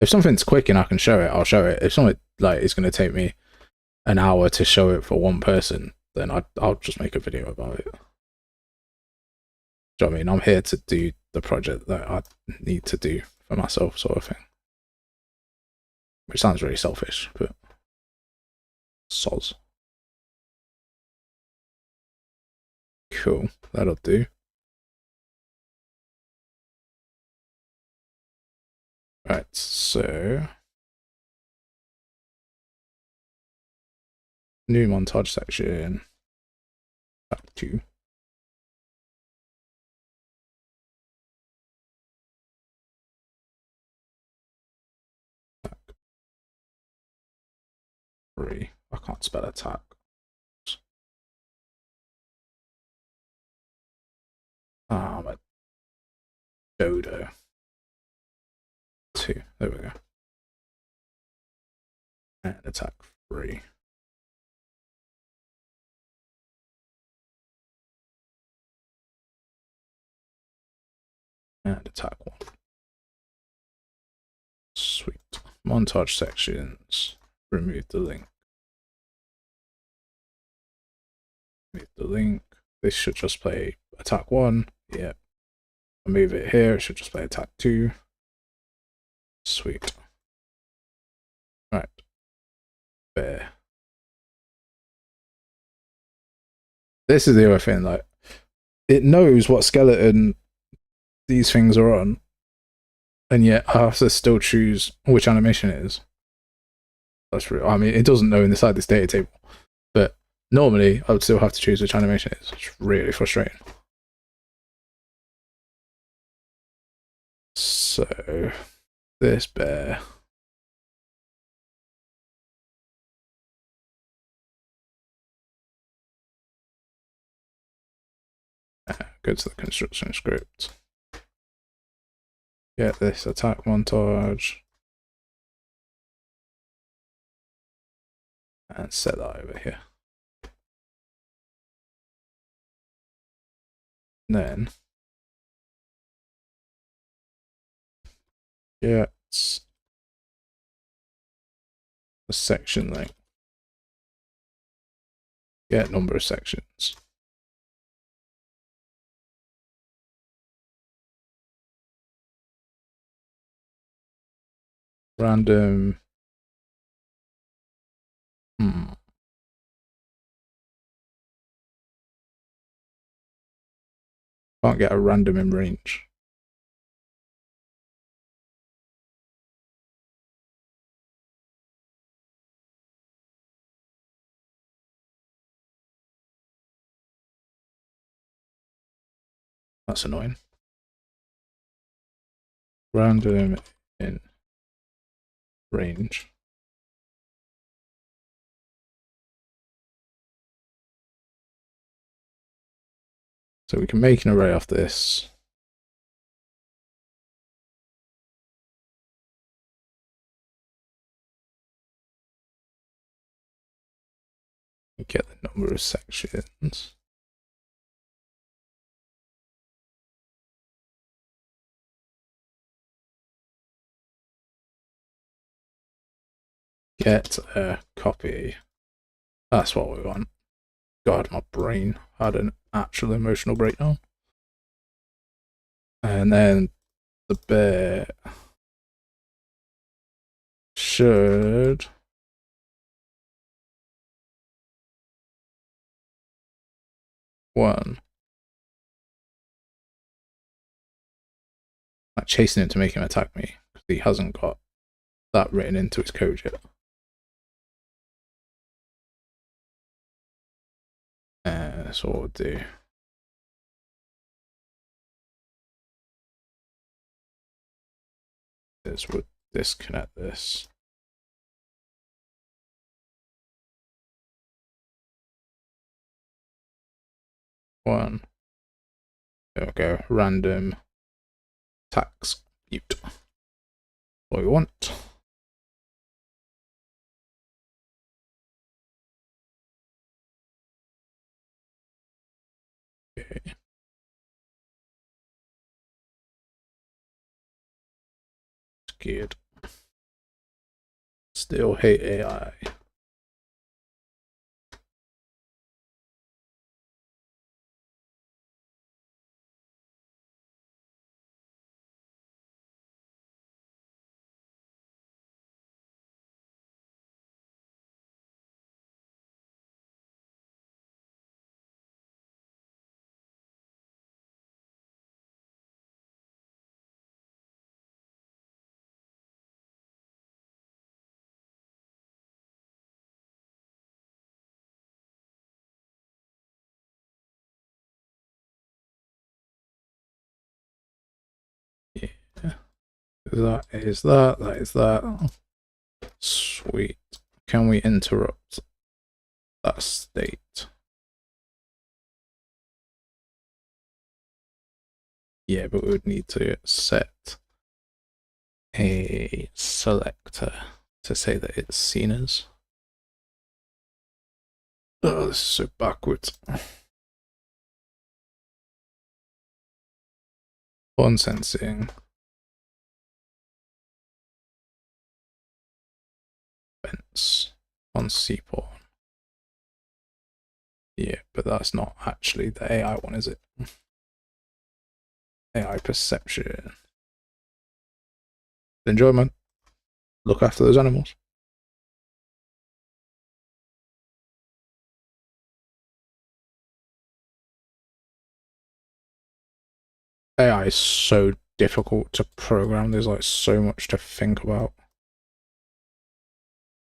If something's quick and I can show it, I'll show it. If something like it's going to take me an hour to show it for one person, then I'll just make a video about it. Do you know what I mean? I'm here to do the project that I need to do for myself, sort of thing. Which sounds really selfish, but soz. Cool, that'll do. Right, so new montage section. Back 2. Back 3. I can't spell attack. Ah, I'm a dodo. 2. There we go. And attack 3. And attack 1. Sweet. Montage sections. Remove the link. Move the link. This should just play attack 1. Yeah. I'll move it here. It should just play attack 2. Sweet. Right. There. This is the other thing, like, it knows what skeleton these things are on, and yet I have to still choose which animation it is. That's real. I mean, it doesn't know inside this data table, but normally I would still have to choose which animation it is. It's really frustrating. So, this bear. Go to the construction script. Get this attack montage. And set that over here. Then get the section length. Get number of sections. Random. Can't get a random in range. That's annoying. Random in range. So we can make an array off this. We get the number of sections. Get a copy. That's what we want. God, my brain had an actual emotional breakdown. And then the bear should one. Like chasing him to make him attack me because he hasn't got that written into his code yet. That's what we'll do. This would disconnect this. One. There we go. Random tax mute. What we want. Okay. Scared. Still hate AI. Yeah. That is that. That is that. Sweet. Can we interrupt that state? Yeah, but we would need to set a selector to say that it's seen as. Oh, this is so backwards. Pawn sensing. Fence on C pawn. Yeah, but that's not actually the AI one, is it? AI perception. Enjoyment. Look after those animals. AI is so difficult to program. There's like so much to think about.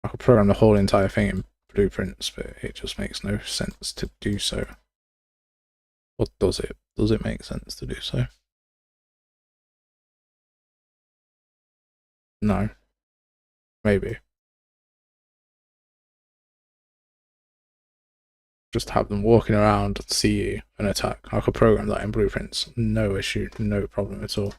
I could program the whole entire thing in blueprints, but it just makes no sense to do so. Or does it? Does it make sense to do so? No. Maybe. Just have them walking around, see you, and attack. I could program that in blueprints. No issue, no problem at all.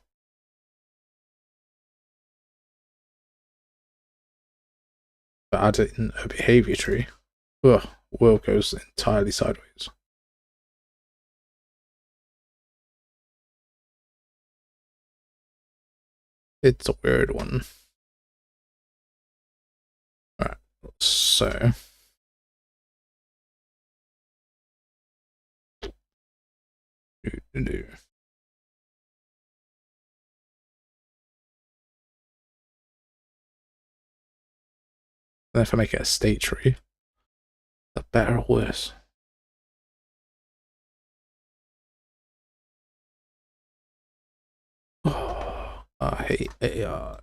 But add it in a behavior tree, ugh, world goes entirely sideways. It's a weird one. Alright, so then if I make it a state tree, is that better or worse? Oh, I hate AI.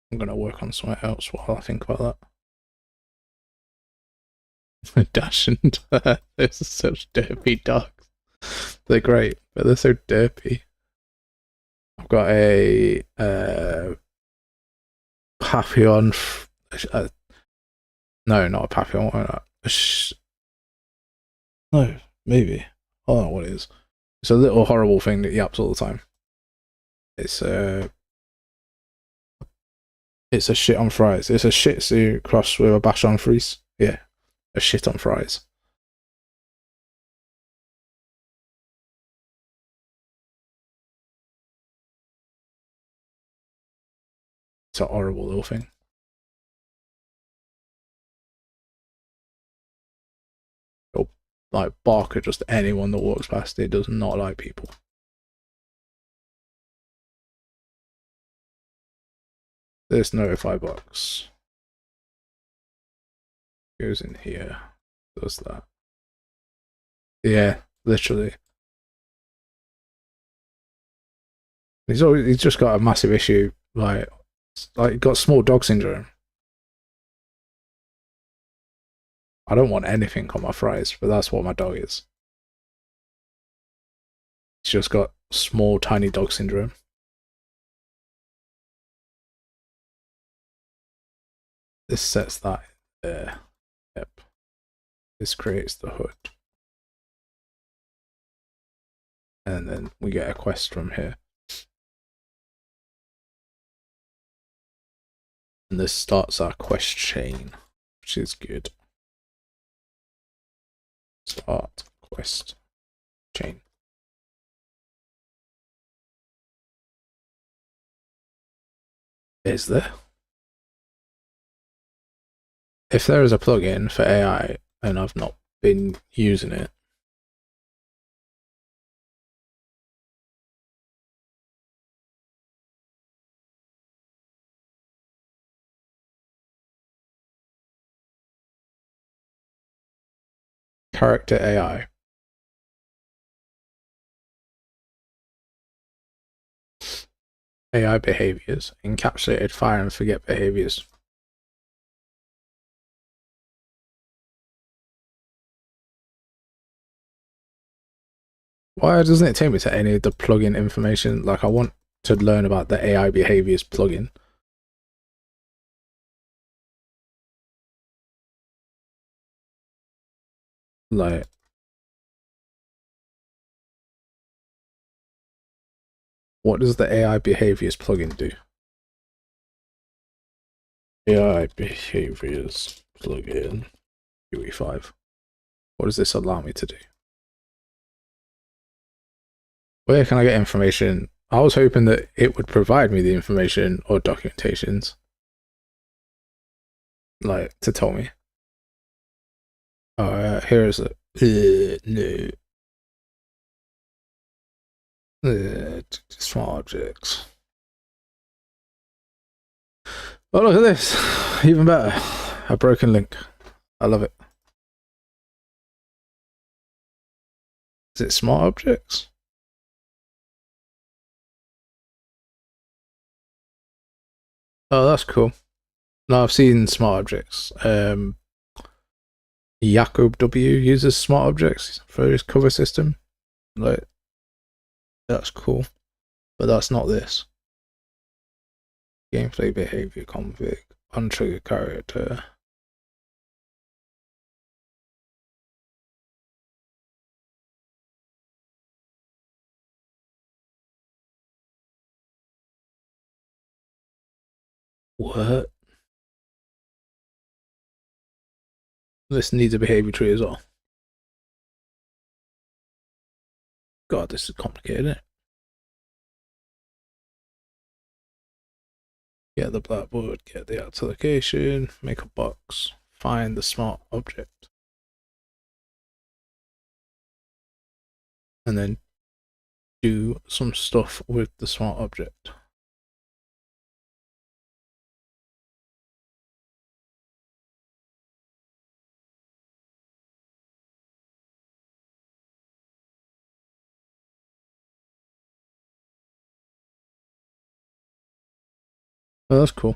I'm gonna work on something else while I think about that. Dash and they're such derpy dogs. They're great, but they're so derpy. I've got a Papillon. No, not a Papillon. No, maybe. I don't know what it is. It's a little horrible thing that yaps all the time. It's a shit on fries. It's a Shih Tzu crossed with a bash on fries. Yeah, a shit on fries. It's a horrible little thing. It'll like bark at just anyone that walks past. It does not like people. This notify box goes in here. Does that? Yeah, literally. He's just got a massive issue, like got small dog syndrome. I don't want anything on my fries, but that's what my dog is. He's just got small, tiny dog syndrome. This sets that there. Yep. This creates the hood. And then we get a quest from here. And this starts our quest chain, which is good. Start quest chain. Is there? If there is a plugin for AI and I've not been using it, character AI. AI behaviors, encapsulated fire and forget behaviors. Why doesn't it take me to any of the plugin information? Like, I want to learn about the AI behaviors plugin. Like, what does the AI behaviors plugin do? AI behaviors plugin UE5. What does this allow me to do? Where can I get information I was hoping that it would provide me the information or documentations, like to tell me. Here's a no. Smart objects. Oh, look at this. Even better. A broken link. I love it. Is it smart objects? Oh, that's cool. No, I've seen smart objects. Jacob W uses smart objects for his cover system. Like, that's cool. But that's not this. Gameplay behavior config. Untrigger character. What? This needs a behavior tree as well. God, this is complicated, isn't it? Get the blackboard, get the act location, make a box, find the smart object. And then do some stuff with the smart object. Oh, that's cool.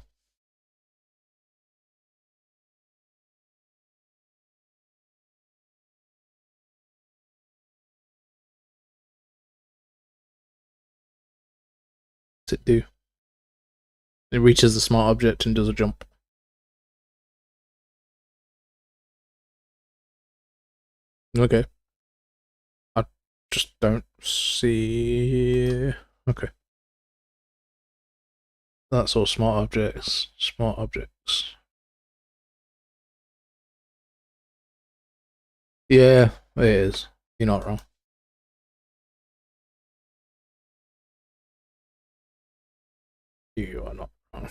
What's it do? It reaches the smart object and does a jump. Okay. I just don't see. Okay. That's all smart objects. Smart objects. Yeah, it is. You're not wrong. You are not wrong.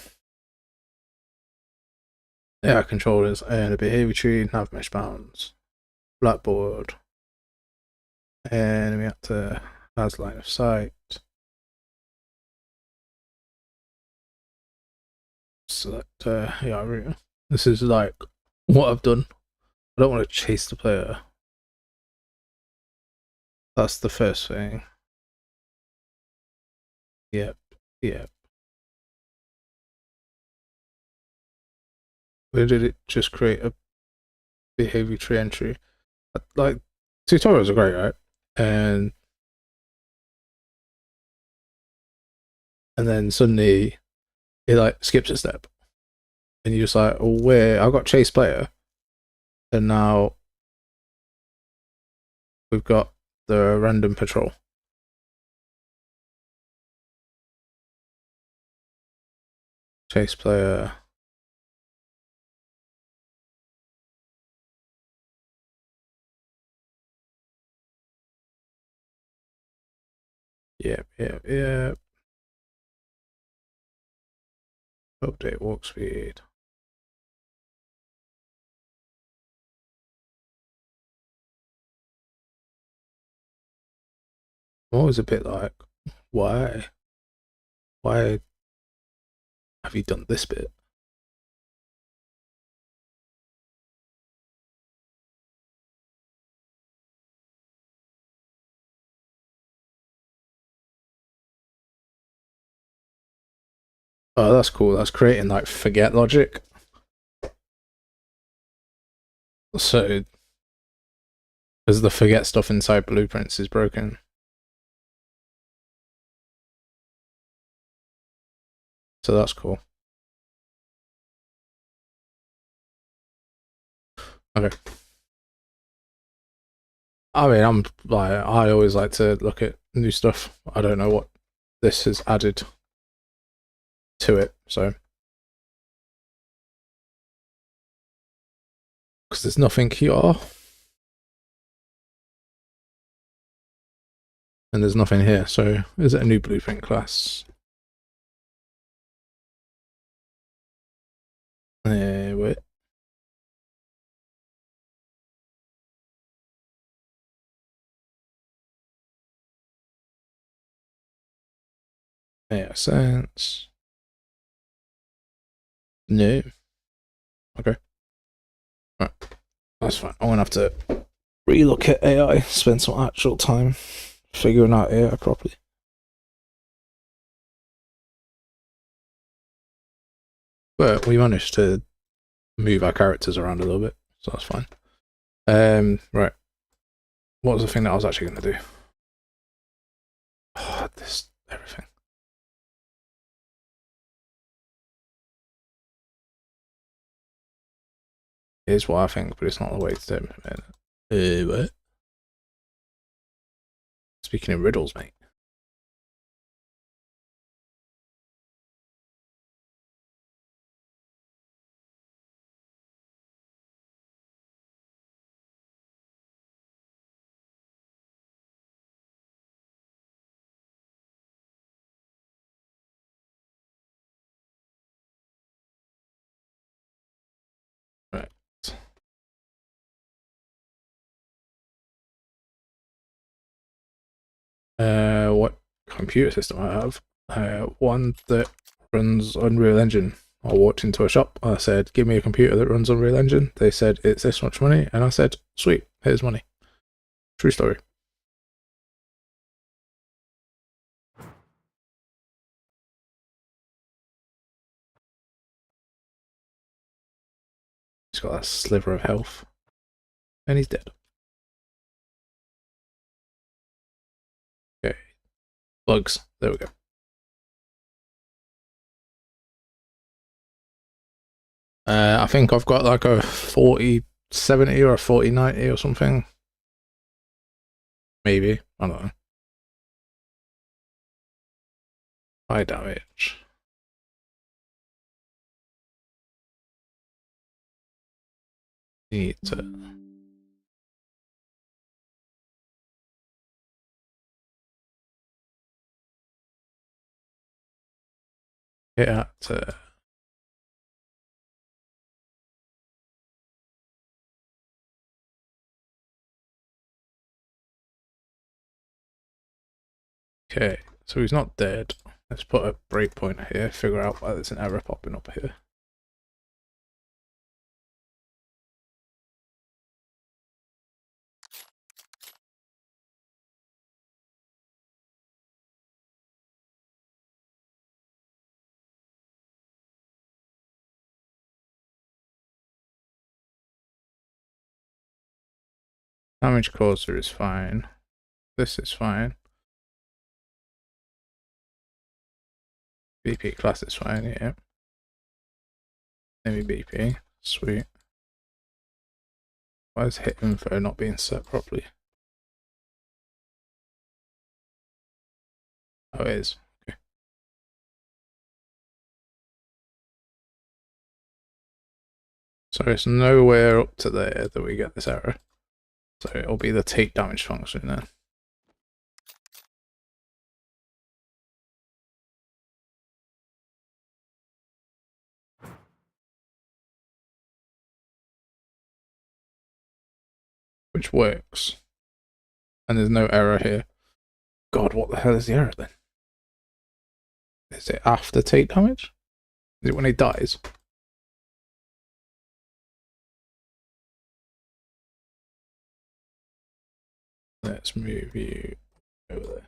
Yeah, controllers and a behavior tree, nav mesh bounds, blackboard, enemy actor has line of sight. Select yeah, this is like what I've done. I don't want to chase the player. That's the first thing. Yep, yep. Where did it just create a behavior tree entry? Like, tutorials are great, right? And then suddenly it like skips a step. And you're just like, oh, where I got chase player. And now we've got the random patrol. Chase player. Yep, yep, yep. Update walk speed. I'm always a bit like, why? Why have you done this bit? Oh, that's cool. That's creating like forget logic. So, because the forget stuff inside blueprints is broken. So that's cool. Okay. I mean, I'm like, I always like to look at new stuff. I don't know what this has added to it, so. Because there's nothing here. And there's nothing here, so is it a new blueprint class? Wait. Yeah, sense. No. Okay. Right. That's fine. I'm gonna have to relook at AI, spend some actual time figuring out AI properly. But we managed to move our characters around a little bit, so that's fine. Right. What was the thing that I was actually gonna do? Oh, this everything. Here's what I think, but it's not the way to do it. What? Speaking in riddles, mate. Right. What computer system I have? One that runs Unreal Engine. I walked into a shop. I said, "Give me a computer that runs Unreal Engine." They said, "It's this much money," and I said, "Sweet, here's money." True story. He's got that sliver of health, and he's dead. Okay, bugs. There we go. I think I've got like a 4070 or a 4090 or something. Maybe. I don't know. High damage. Need to get at okay, so he's not dead. Let's put a breakpoint here, figure out why there's an error popping up here. Damage causer is fine. This is fine. BP class is fine, yeah. Maybe BP. Sweet. Why is hit info not being set properly? Oh, it is. Okay. So it's nowhere up to there that we get this error. So it'll be the take damage function then. Which works. And there's no error here. God, what the hell is the error then? Is it after take damage? Is it when he dies? Let's move you over there.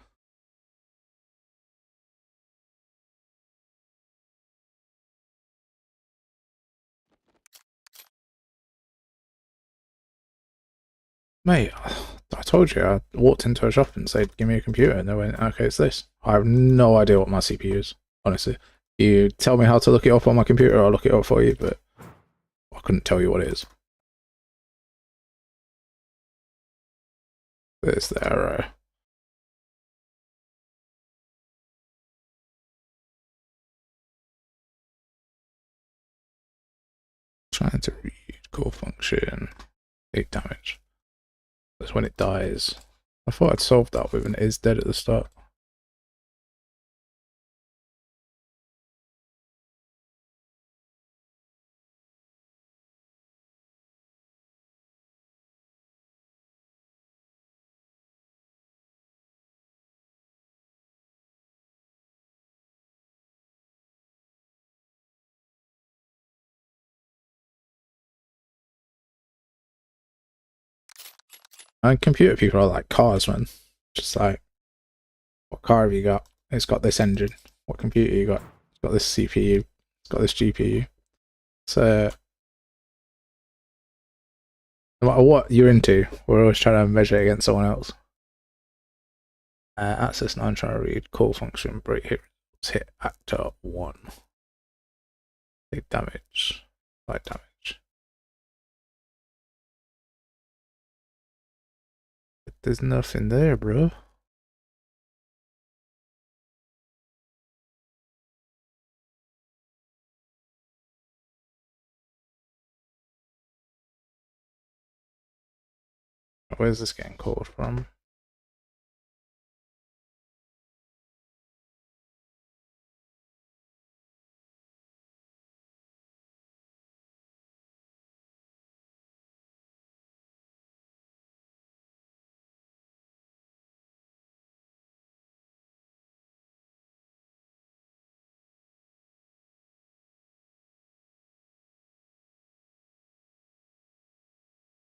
Mate, I told you, I walked into a shop and said, "Give me a computer," and they went, "Okay, it's this." I have no idea what my CPU is, honestly. You tell me how to look it up on my computer, I'll look it up for you, but I couldn't tell you what it is. There's the error. Trying to read core function, take damage. That's when it dies. I thought I'd solved that with an is dead at the start. And computer people are like cars, man. Just like, what car have you got? It's got this engine. What computer you got? It's got this CPU. It's got this GPU. So, no matter what you're into, we're always trying to measure it against someone else. Access 9, trying to read call function, break hit actor 1. Big damage, light damage. There's nothing there, bro. Where's this getting called from?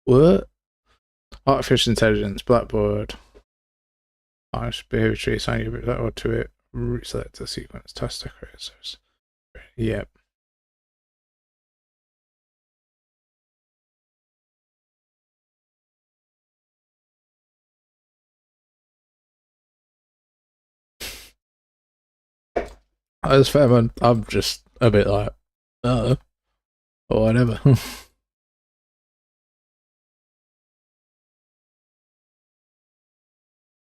What? Artificial intelligence, Blackboard. Behavior tree, assign you or to it, root select the sequence, task decorators. Yep. That's fair, man. I'm just a bit like, or whatever.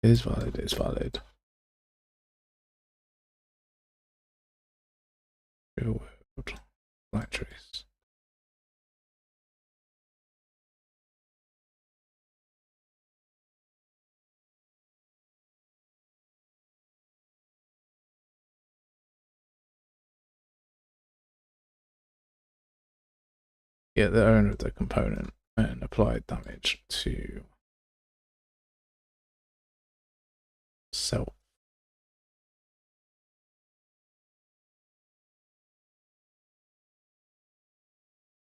It is valid, it's valid. Real world. Light trace. Get the owner of the component and apply damage to self.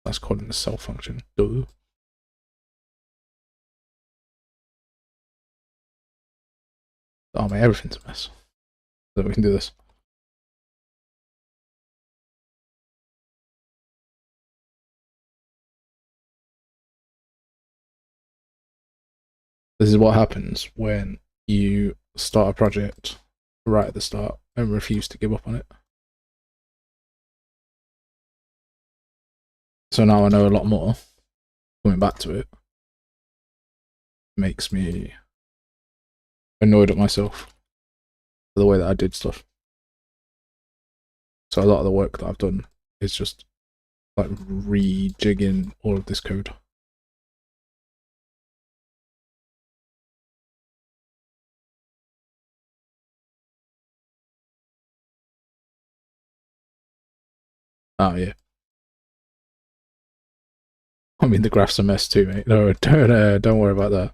That's called the self function. Duh. Oh man, everything's a mess. So we can do this. This is what happens when you start a project right at the start and refuse to give up on it. So now I know a lot more. Coming back to it makes me annoyed at myself for the way that I did stuff. So a lot of the work that I've done is just like rejigging all of this code. Oh yeah. I mean the graph's a mess too, mate. No, don't worry about that.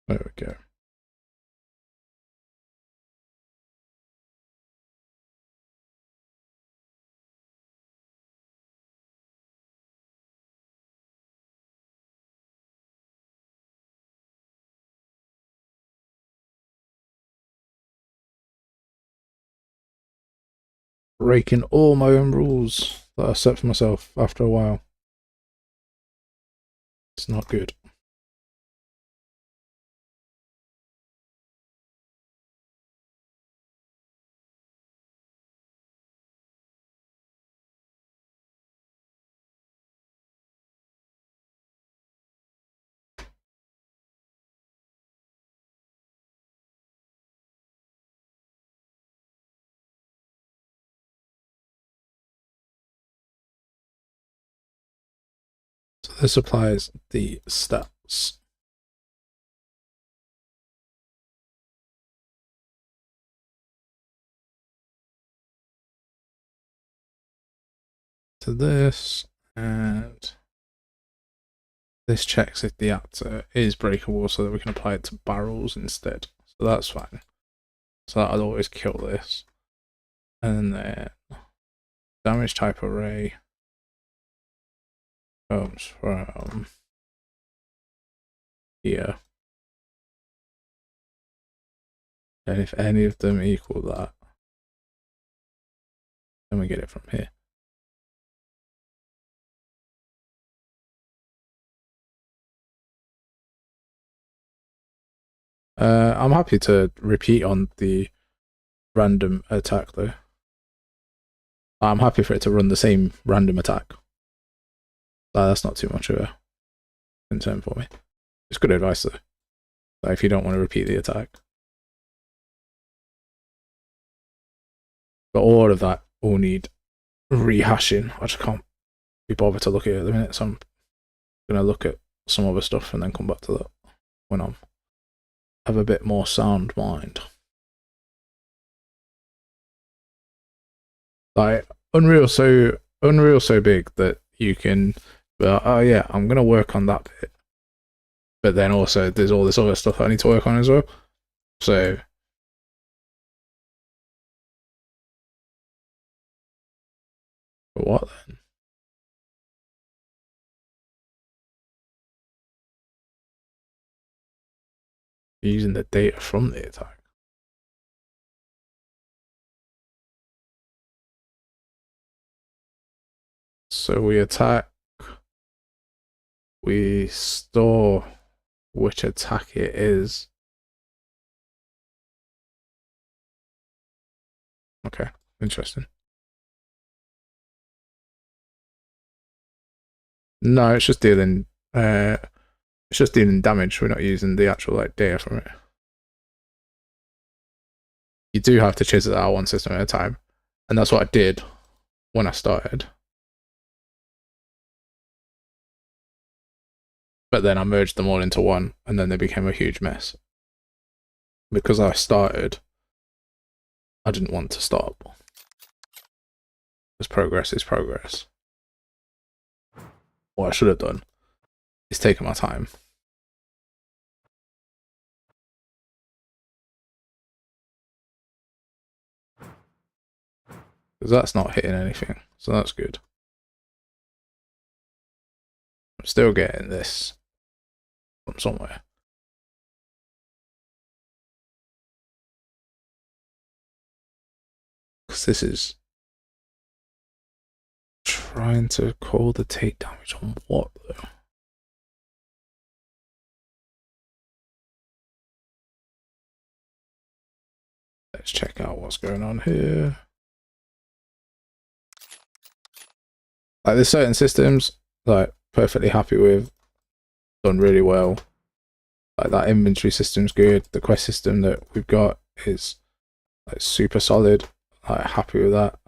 There we go. Breaking all my own rules that I set for myself after a while. It's not good. So this applies the stats. To this, and this checks if the actor is breakable so that we can apply it to barrels instead. So that's fine. So that'll always kill this. And then damage type array comes from here. And if any of them equal that, then we get it from here. I'm happy to repeat on the random attack though. I'm happy for it to run the same random attack. That's not too much of a concern for me. It's good advice though. Like if you don't want to repeat the attack. But all of that will need rehashing. I just can't be bothered to look at it at the minute, so I'm going to look at some other stuff and then come back to that when I have a bit more sound mind. Like Unreal so big that you can, well, oh yeah, I'm going to work on that bit. But then also there's all this other stuff I need to work on as well. So but what then? Using the data from the attack. So we attack, we store which attack it is. Okay, interesting. No, it's just dealing damage. We're not using the actual like data from it. You do have to chisel out one system at a time, and that's what I did when I started. But then I merged them all into one, and then they became a huge mess. Because I started, I didn't want to stop. Because progress is progress. What I should have done is taken my time. Because that's not hitting anything, so that's good. I'm still getting this from somewhere. Because this is trying to call the take damage on what though? Let's check out what's going on here. Like there's certain systems like perfectly happy with, done really well. Like that inventory system's good. The quest system that we've got is like super solid. Like happy with that.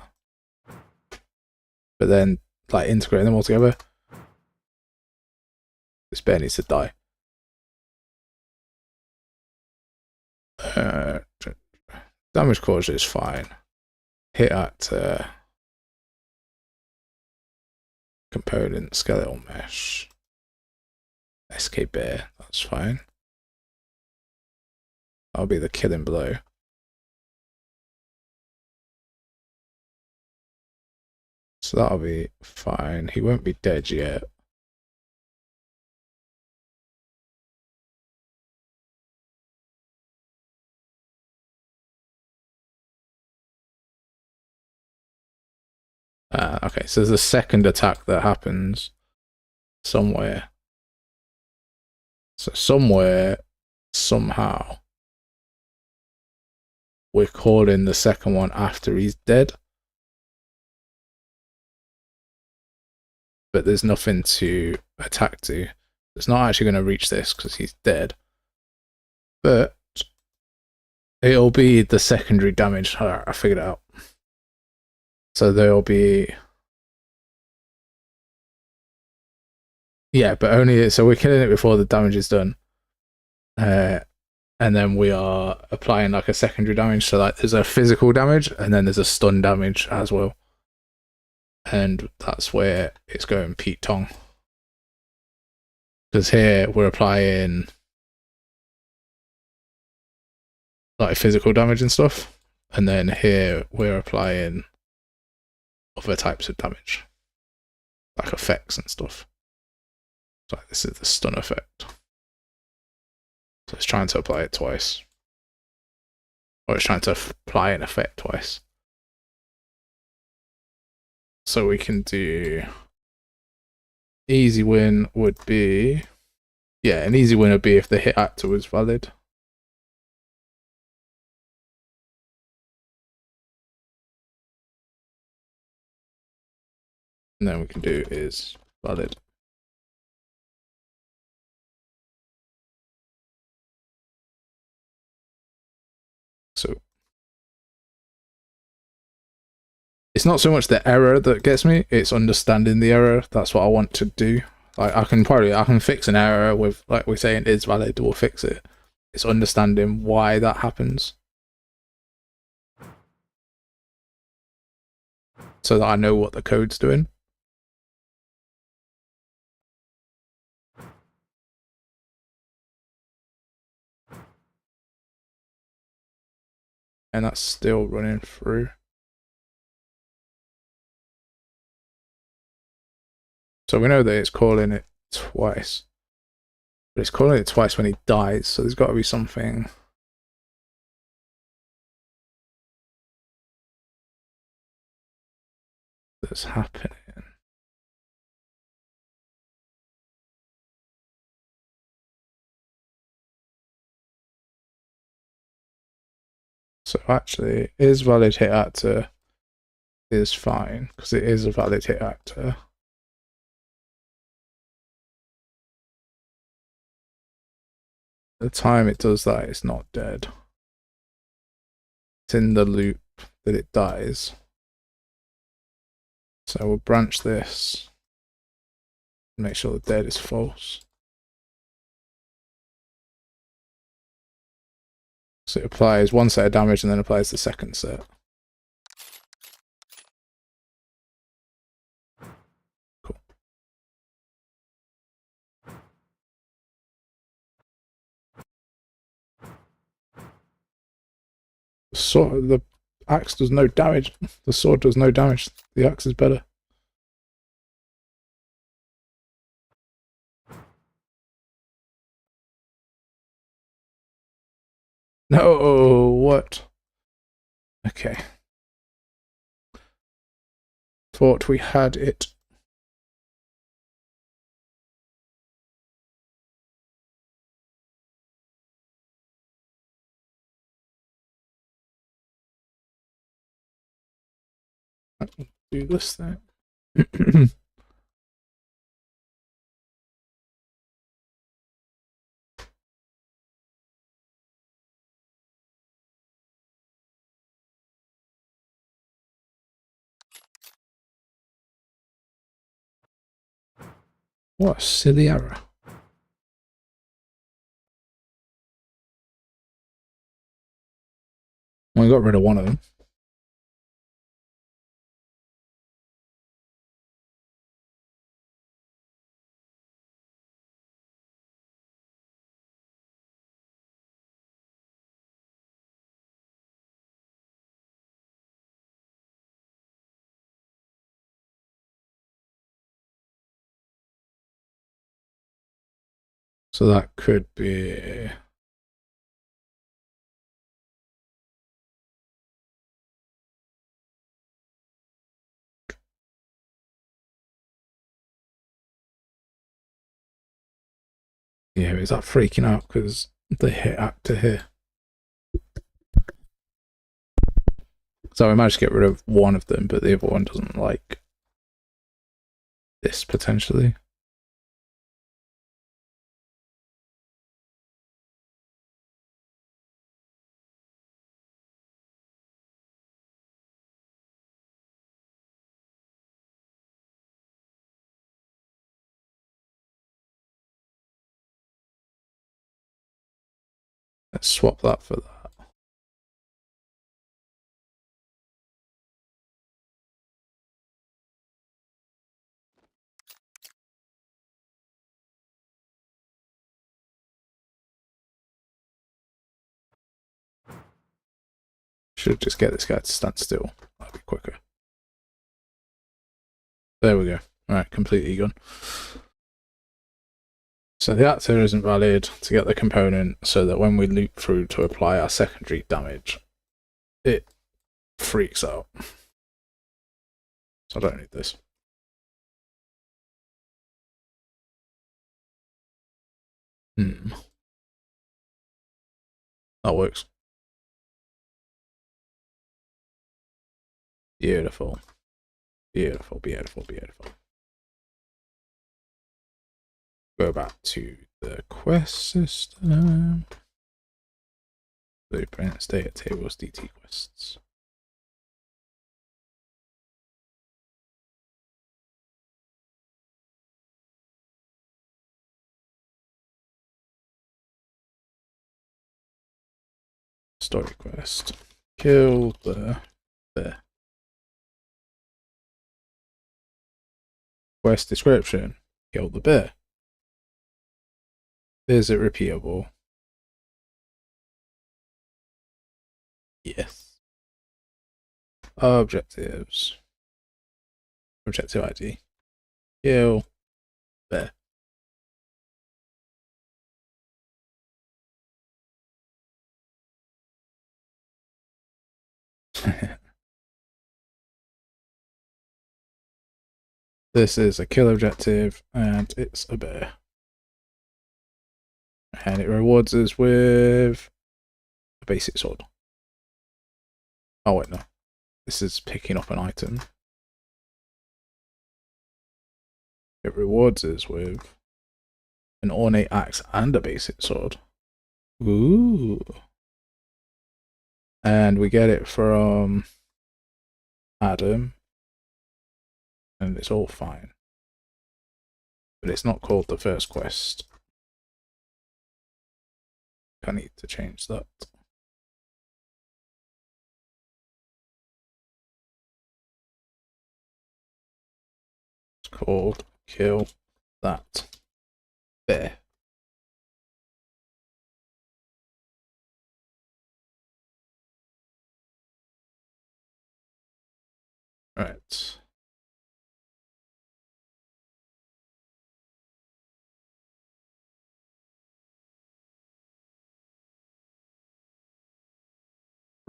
But then like integrating them all together, this bear needs to die. Damage caused is fine. Hit at component skeletal mesh. SK bear, that's fine. That'll be the killing blow. So that'll be fine. He won't be dead yet. Okay, so there's a second attack that happens somewhere. So somewhere, somehow, we're calling the second one after he's dead. But there's nothing to attack to. It's not actually going to reach this because he's dead. But it'll be the secondary damage. I figured it out. So there'll be Yeah, but only so we're killing it before the damage is done. And then we are applying like a secondary damage. So like there's a physical damage and then there's a stun damage as well. And that's where it's going Pete Tong. Because here we're applying like physical damage and stuff. And then here we're applying other types of damage. Like effects and stuff. So this is the stun effect. So it's trying to apply it twice. Or it's trying to apply an effect twice. So we can do... Easy win would be... Yeah, an easy win would be if the hit actor was valid. And then we can do is valid. So it's not so much the error that gets me, it's understanding the error. That's what I want to do. Like I can fix an error with, like we're saying is valid, we'll fix it. It's understanding why that happens. So that I know what the code's doing. And that's still running through. So we know that it's calling it twice. But it's calling it twice when he dies, so there's got to be something. That's happening. So actually, is valid hit actor is fine, because it is a valid hit actor. The time it does that, it's not dead. It's in the loop that it dies. So we'll branch this, make sure the dead is false. So it applies one set of damage and then applies the second set. Cool. The axe does no damage. The sword does no damage. The axe is better. No, what? Okay. Thought we had it. Do this thing. What a silly error. Well, we got rid of one of them. So that could be... Yeah, is that freaking out because the hit actor here? So I managed to get rid of one of them, but the other one doesn't like this potentially. Let's swap that for that. Should just get this guy to stand still. That'd be quicker. There we go. Alright, completely gone. So the actor isn't valid to get the component so that when we loop through to apply our secondary damage, it freaks out. So I don't need this. That works. Beautiful. Beautiful, beautiful, beautiful. Go back to the quest system. Blueprints, data tables, DT quests. Story quest. Kill the bear. Quest description. Kill the bear. Is it repeatable? Yes. Objectives. Objective ID. Kill bear. This is a kill objective, and it's a bear. And it rewards us with a basic sword. Oh wait, no. This is picking up an item. It rewards us with an ornate axe and a basic sword. Ooh. And we get it from Adam. And it's all fine. But it's not called the first quest. I need to change that. It's called Kill That Bear. Right.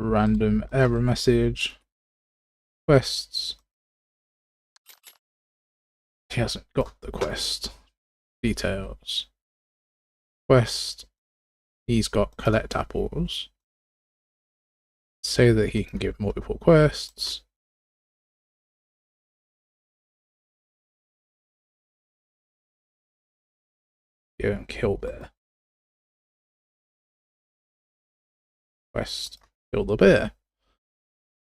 Random error message. Quests. He hasn't got the quest. Details. Quest. He's got collect apples. Say that he can give multiple quests. Go and kill bear. Quest. Kill the bear.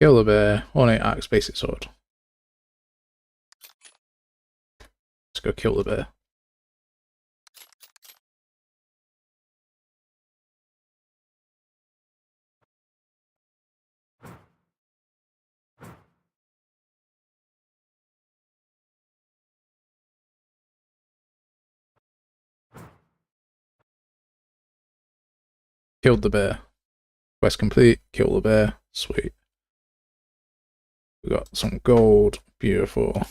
Kill the bear. Ornate axe, basic sword. Let's go kill the bear. Killed the bear. Quest complete. Kill the bear. Sweet. We got some gold. Beautiful.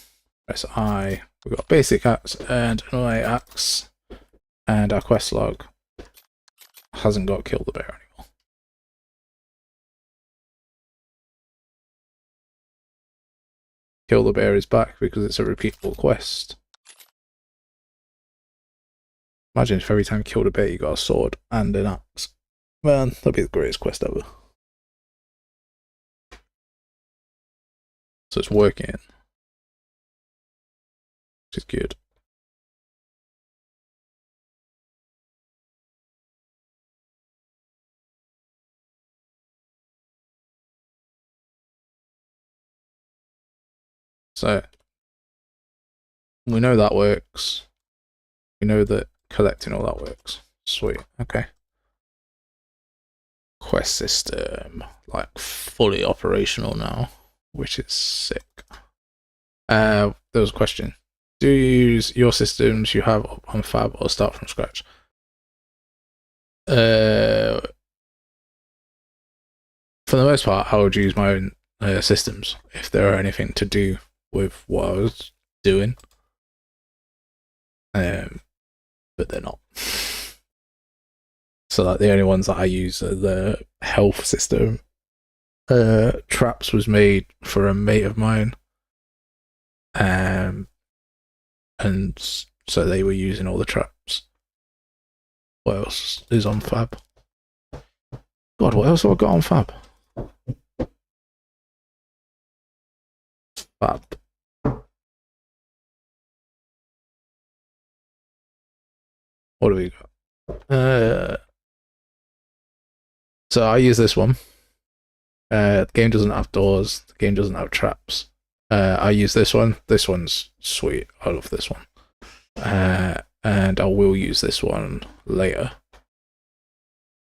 Press I. We got basic axe and an ornate axe. And our quest log hasn't got kill the bear anymore. Kill the bear is back because it's a repeatable quest. Imagine if every time you killed a bear you got a sword and an axe. Man, that'd be the greatest quest ever. So it's working, which is good. So we know that works. We know that collecting all that works. Sweet. Okay. quest system like fully operational now, which is sick. There was a question. Do you use your systems you have on Fab or start from scratch? For the most part, I would use my own systems if there are anything to do with what I was doing. But they're not. So like the only ones that I use are the health system. Traps was made for a mate of mine. And so they were using all the traps. What else is on Fab? God, what else have I got on Fab? Fab. What do we got? So I use this one. The game doesn't have doors. The game doesn't have traps. I use this one. This one's sweet. I love this one. And I will use this one later.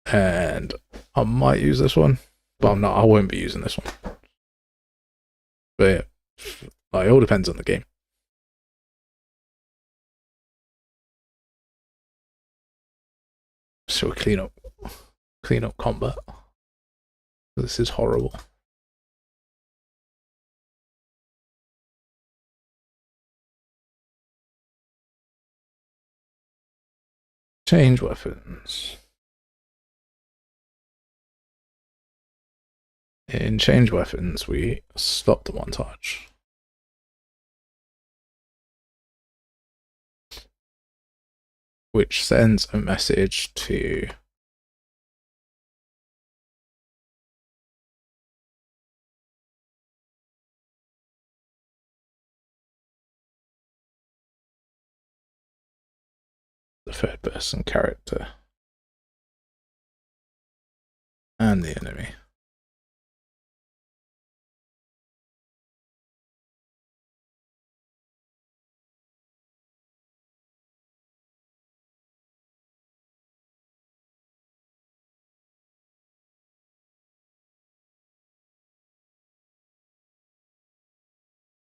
And I might use this one, but I'm not. I won't be using this one. But yeah, it all depends on the game. So clean up combat. This is horrible. Change weapons. In change weapons, we stop the montage. Which sends a message to the third person character and the enemy.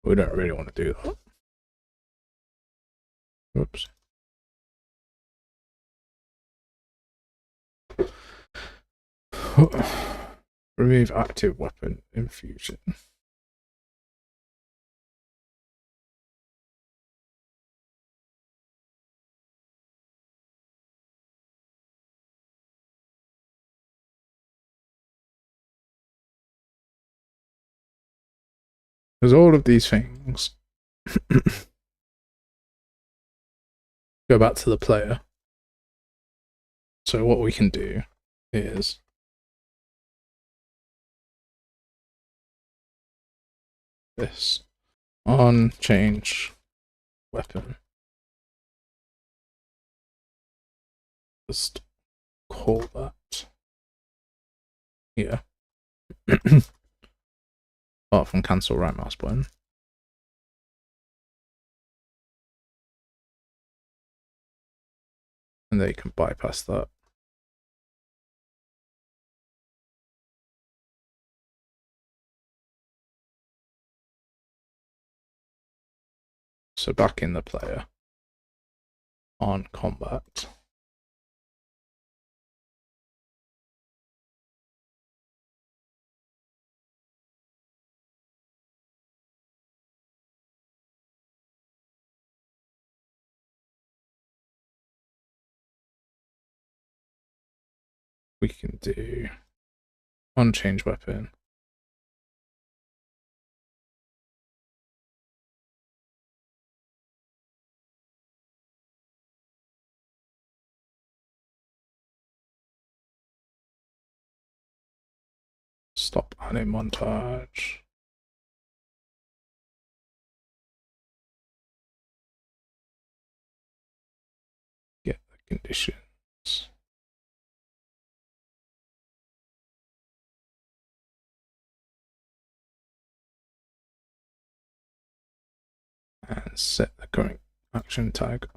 We don't really want to do that. Oops. Remove active weapon infusion. Because all of these things go back to the player. So what we can do is this on change weapon. Just call that here. Apart from cancel right mouse button. And they can bypass that. So back in the player on combat. We can do on change weapon. Stop anime montage. Get the conditions. And set the current action tag.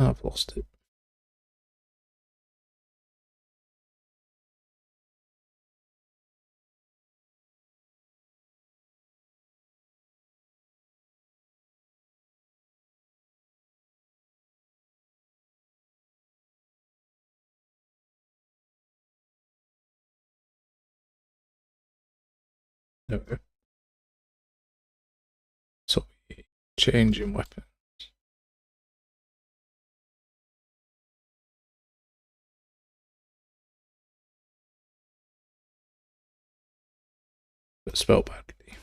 I've lost it. No. So changing weapon. But spelled badly.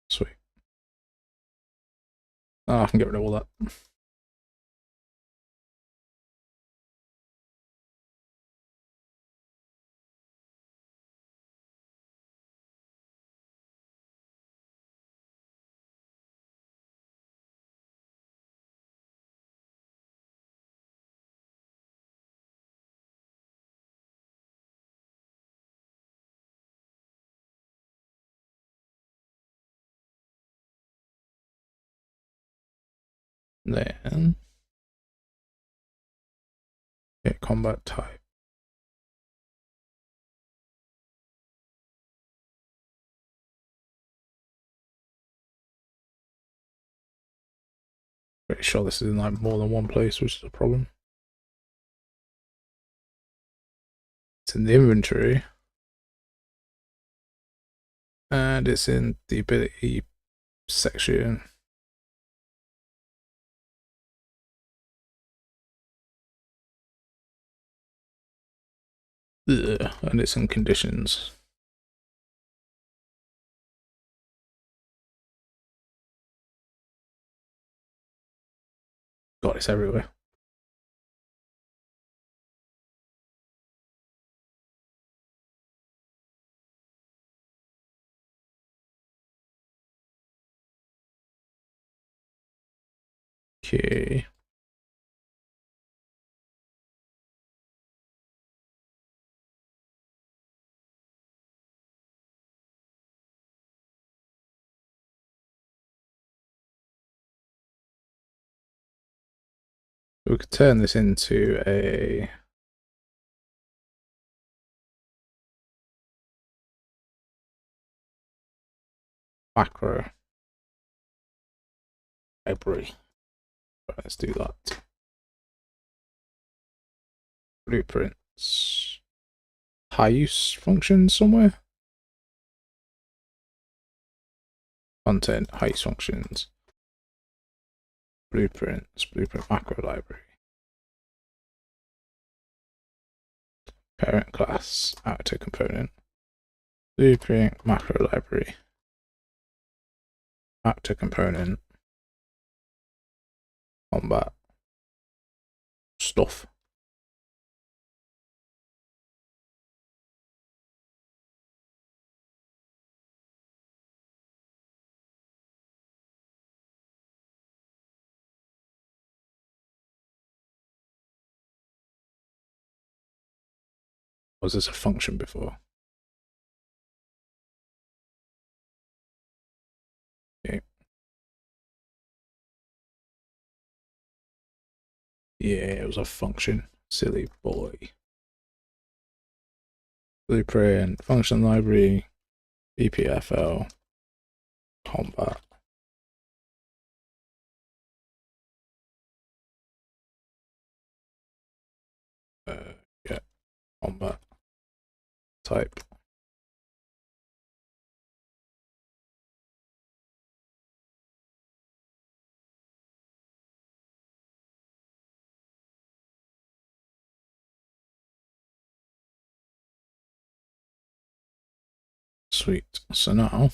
Sweet. Oh, I can get rid of all that. Then get combat type. Pretty sure this is in like more than one place, which is a problem. It's in the inventory. And it's in the ability section. Ugh, and it's in conditions. God, it's everywhere. Okay. We could turn this into a macro library. Let's do that. Blueprints. High use function somewhere. Content, high use functions. Blueprints, blueprint macro library. Parent class, actor component. Blueprint macro library. Actor component. Combat. Stuff. Was this a function before? Okay. Yeah, it was a function. Silly boy. Blueprint, function library, BPFL, combat. Yeah, combat type. Sweet. So now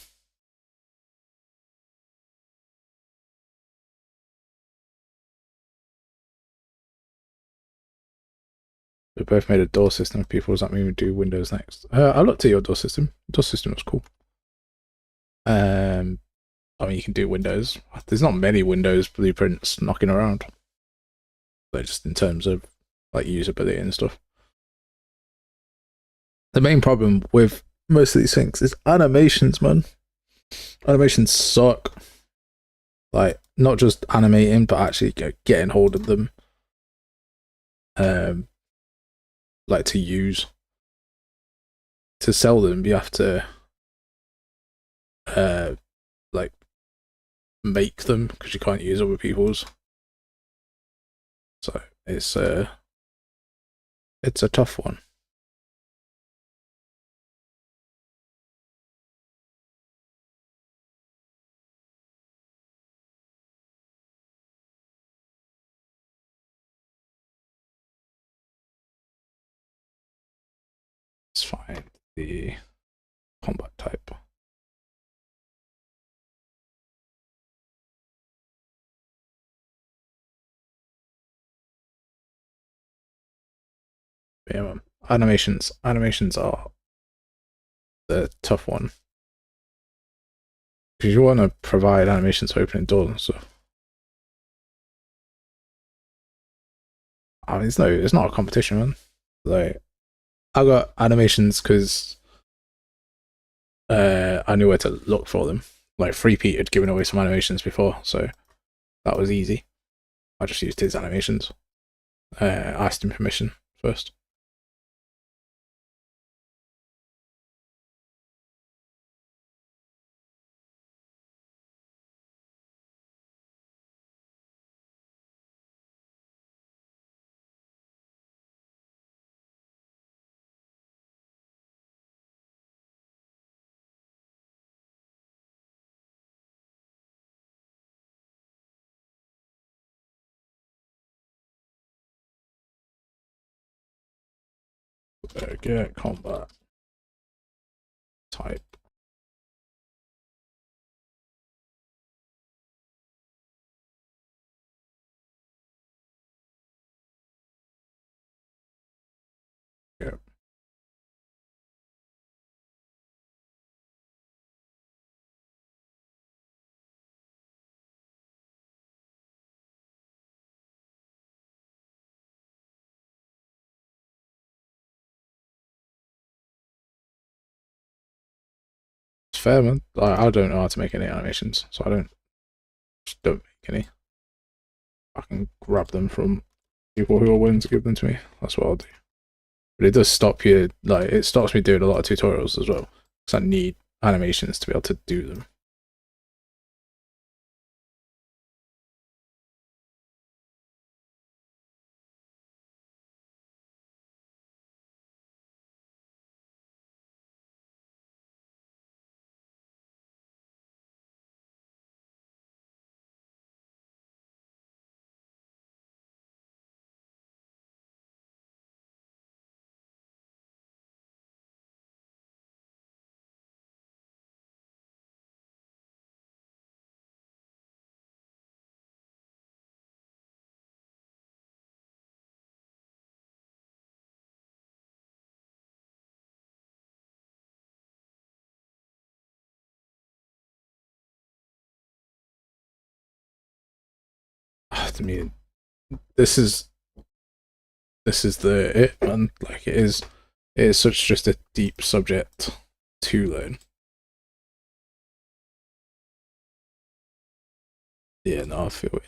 we both made a door system of people. Does that mean we do Windows next? I looked at your door system. Door system was cool. I mean, you can do Windows. There's not many Windows blueprints knocking around. But just in terms of like usability and stuff. The main problem with most of these things is animations, man. Animations suck. Like, not just animating, but actually getting hold of them. Like to use. To sell them, you have to like make them because you can't use other people's. So it's a tough one. Let's find the combat type. Yeah, animations are the tough one because you want to provide animations for opening doors and stuff. I mean, it's not a competition, man. Like, I got animations because I knew where to look for them. Like, Free Pete had given away some animations before, so that was easy. I just used his animations. Asked him permission first. Get combat type. Yeah. It's fair, man. I don't know how to make any animations, so I don't make any. I can grab them from people who are willing to give them to me. That's what I'll do. But it does stop you, like, it stops me doing a lot of tutorials as well, because I need animations to be able to do them. I mean, this is the it, man. Like, it is such just a deep subject to learn. Yeah, no, I feel it.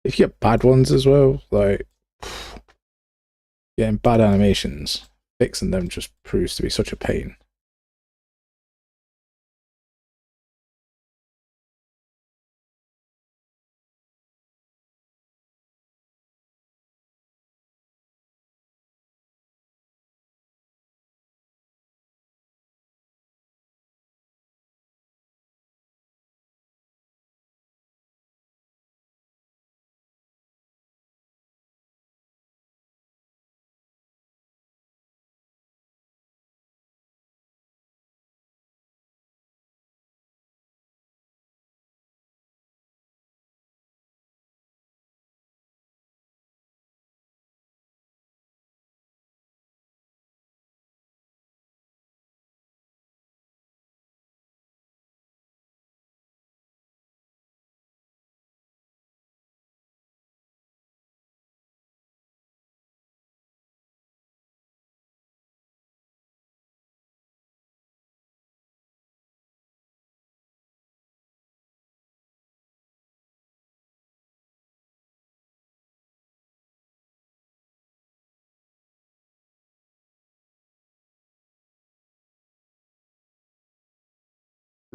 If you get bad ones as well, like getting bad animations, fixing them just proves to be such a pain.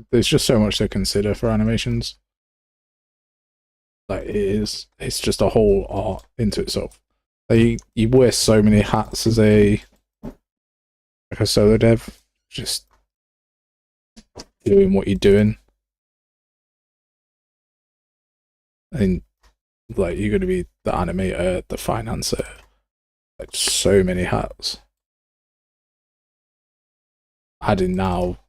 there's just so much to consider for animations. Like it's just a whole art into itself. Like you wear so many hats as a solo dev, just doing what you're doing, and like you're gonna be the animator, the financer, like so many hats. Adding now,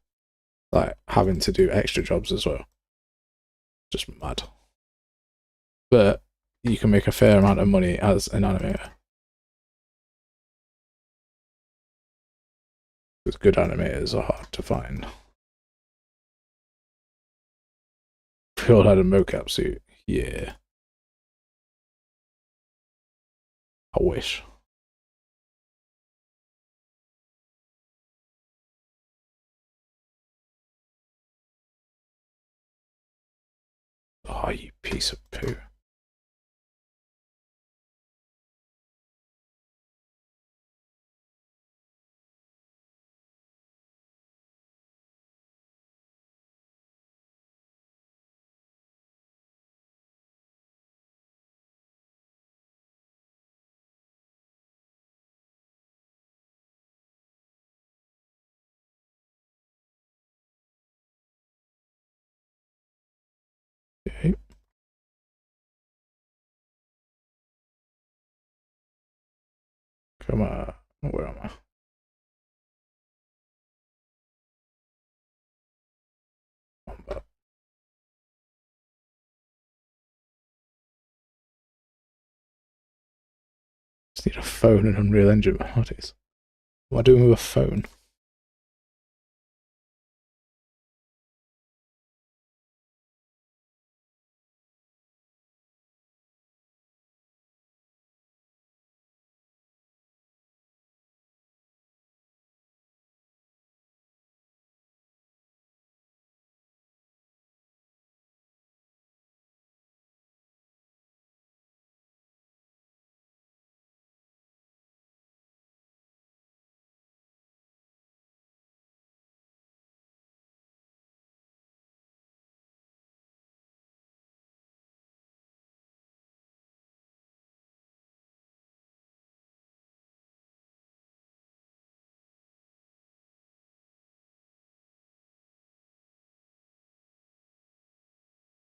like having to do extra jobs as well, just mad. But you can make a fair amount of money as an animator. Because good animators are hard to find. If we all had a mocap suit, yeah. I wish. Oh, you piece of poo. Okay. Come on. Where am I? Just need a phone and Unreal Engine. What is? What am I doing with a phone?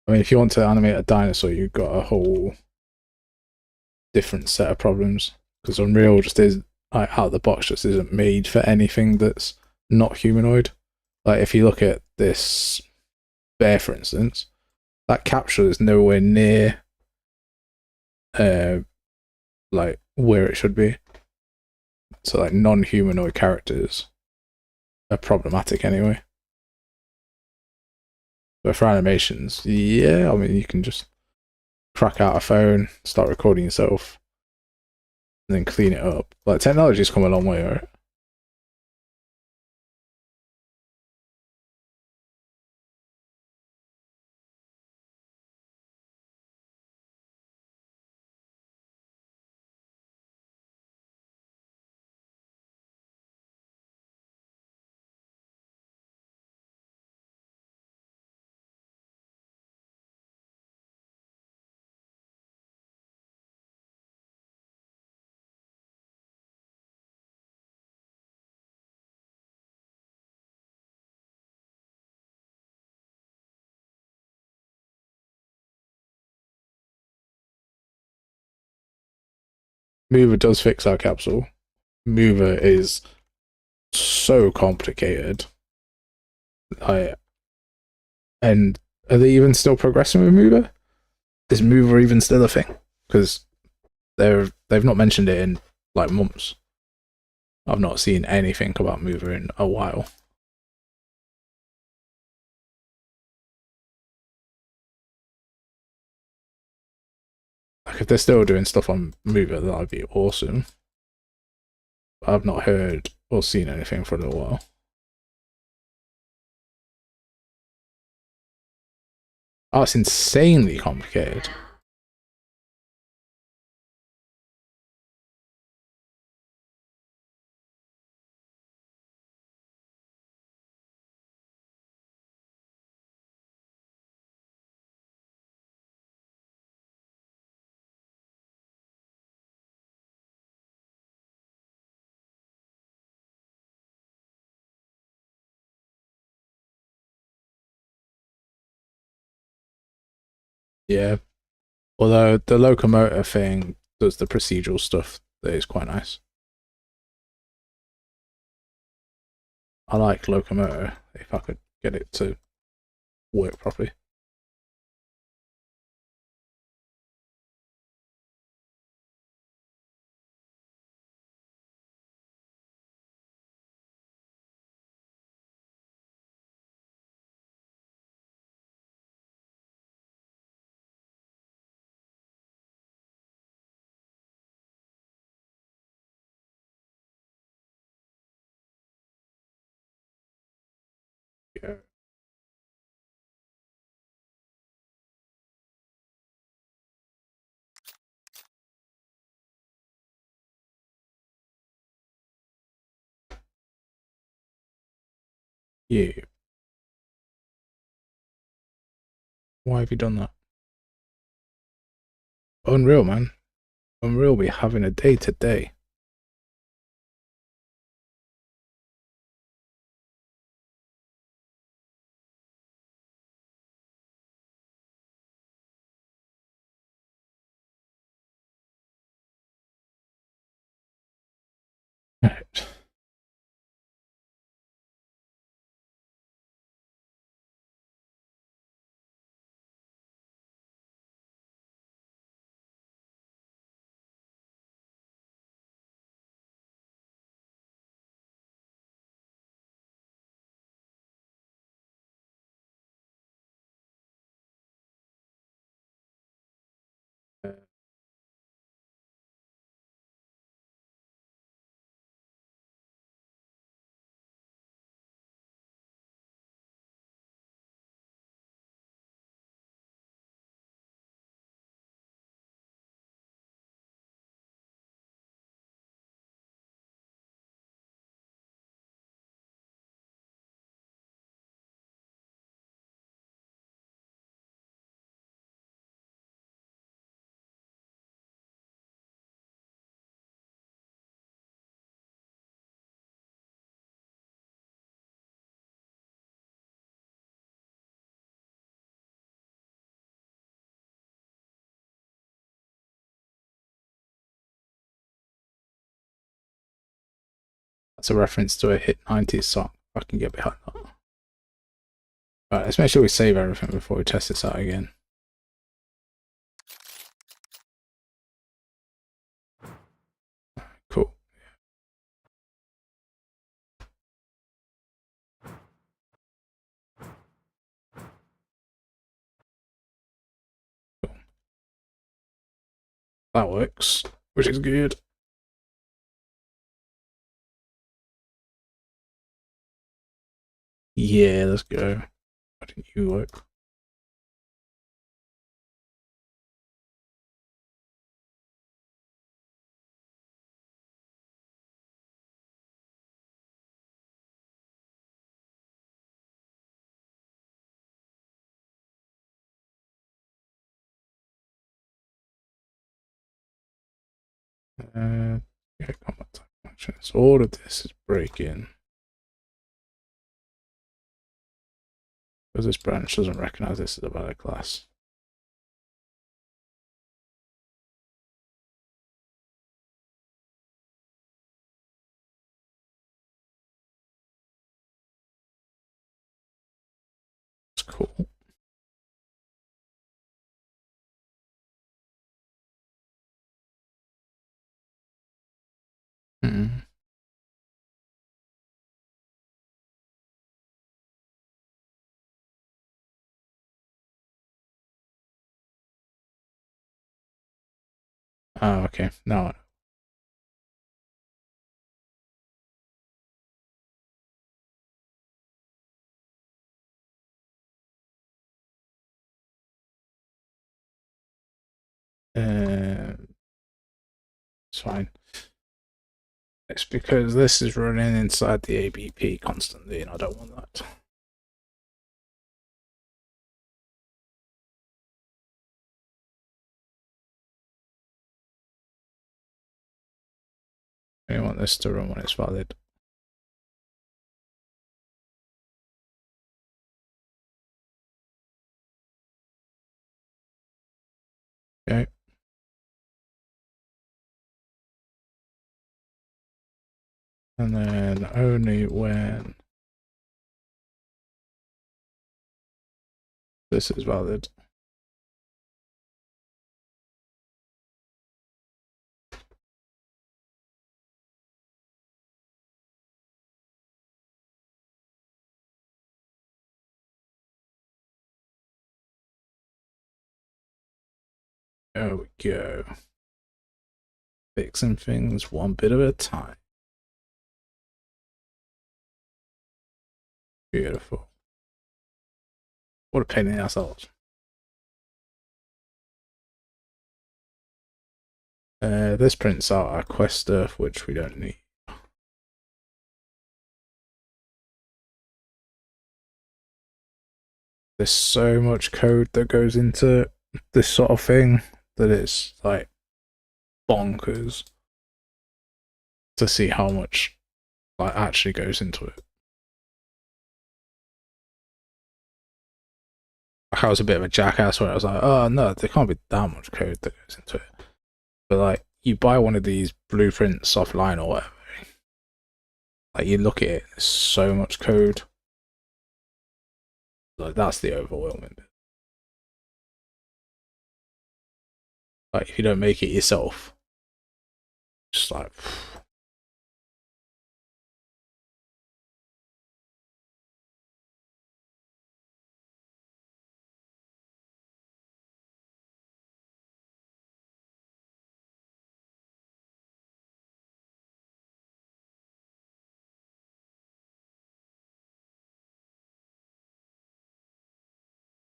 I mean, if you want to animate a dinosaur, you've got a whole different set of problems. Because Unreal just is, like, out of the box, just isn't made for anything that's not humanoid. Like, if you look at this bear, for instance, that capture is nowhere near like where it should be. So like non-humanoid characters are problematic anyway. But for animations, yeah, I mean you can just crack out a phone, start recording yourself, and then clean it up. Like technology's come a long way, right? Mover does fix our capsule. Mover is so complicated. And are they even still progressing with Mover? Is Mover even still a thing? Because they've not mentioned it in like months. I've not seen anything about Mover in a while. Like if they're still doing stuff on Mover, that'd be awesome. I've not heard or seen anything for a little while. Oh, it's insanely complicated. Yeah. Although the locomotor thing does the procedural stuff that is quite nice. I like locomotor if I could get it to work properly. Yeah. Yeah. Why have you done that? Unreal, man. Unreal be having a day today. Right. That's a reference to a hit 90s song. I can get behind that. Right, let's make sure we save everything before we test this out again. Cool. Cool. That works, which is good. Yeah, let's go. Why didn't you work? Yeah, combat type functions. All of this is breaking. Because this branch doesn't recognize this as a valid class. It's cool. Mm. Oh, okay. No. It's fine. It's because this is running inside the ABP constantly, and I don't want that. I want this to run when it's valid. Okay. And then only when this is valid. There we go. Fixing things one bit at a time. Beautiful. What a pain in the assholes. This prints out our quest stuff, which we don't need. There's so much code that goes into this sort of thing that it's like bonkers to see how much like actually goes into it. I was a bit of a jackass where I was like, oh no, there can't be that much code that goes into it. But like, you buy one of these blueprints offline or whatever, like you look at it, there's so much code. Like that's the overwhelming bit. Like if you don't make it yourself, just like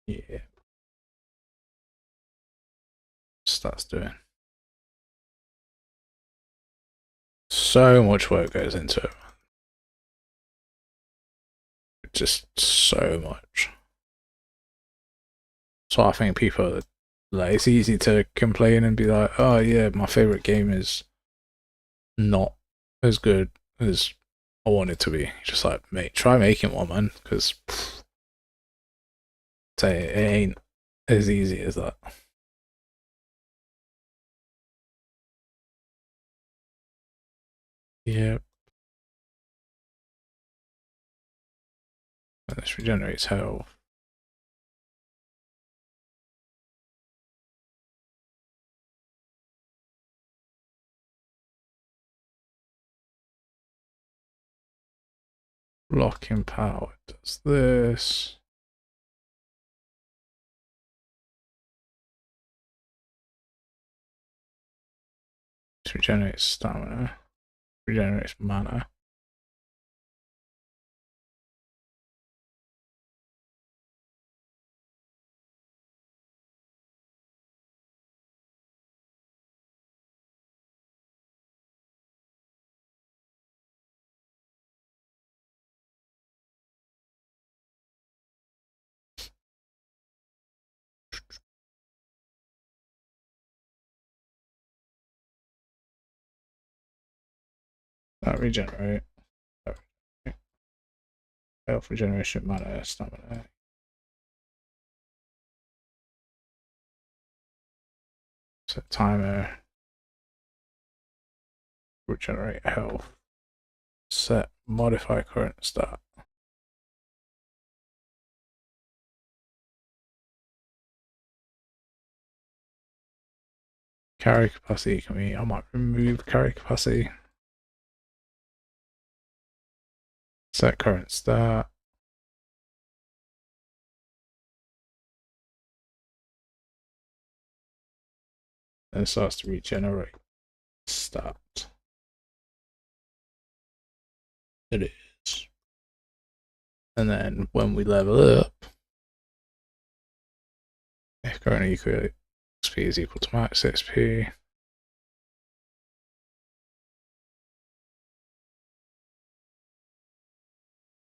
yeah. Starts doing so much work goes into it. Just so much. So I think people, like, it's easy to complain and be like, oh yeah, my favorite game is not as good as I want it to be. Just like, mate, try making one, man, because it ain't as easy as that. Yeah. And this regenerates health. Blocking power does this. This regenerates stamina. Regenerates mana. That regenerate. Health regeneration, mana, stamina. Set timer. Regenerate health. Set modify current start. Carry capacity can be, I might remove carry capacity. Set current start. Then it starts to regenerate. Start. It is. And then when we level up, if current XP is equal to max XP,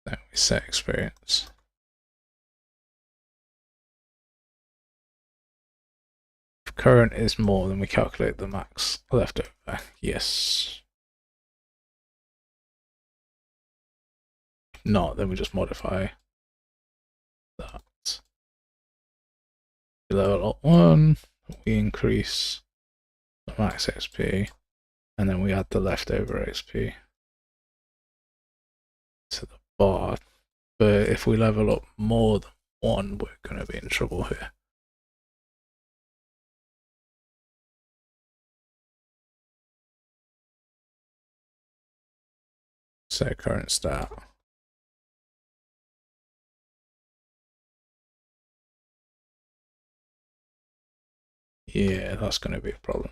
then we set experience. If current is more, then we calculate the max left over. Yes. If not, then we just modify that. Level up 1, we increase the max XP, and then we add the leftover XP to the bar. But if we level up more than 1, we're going to be in trouble here. Set current stat. Yeah, that's going to be a problem.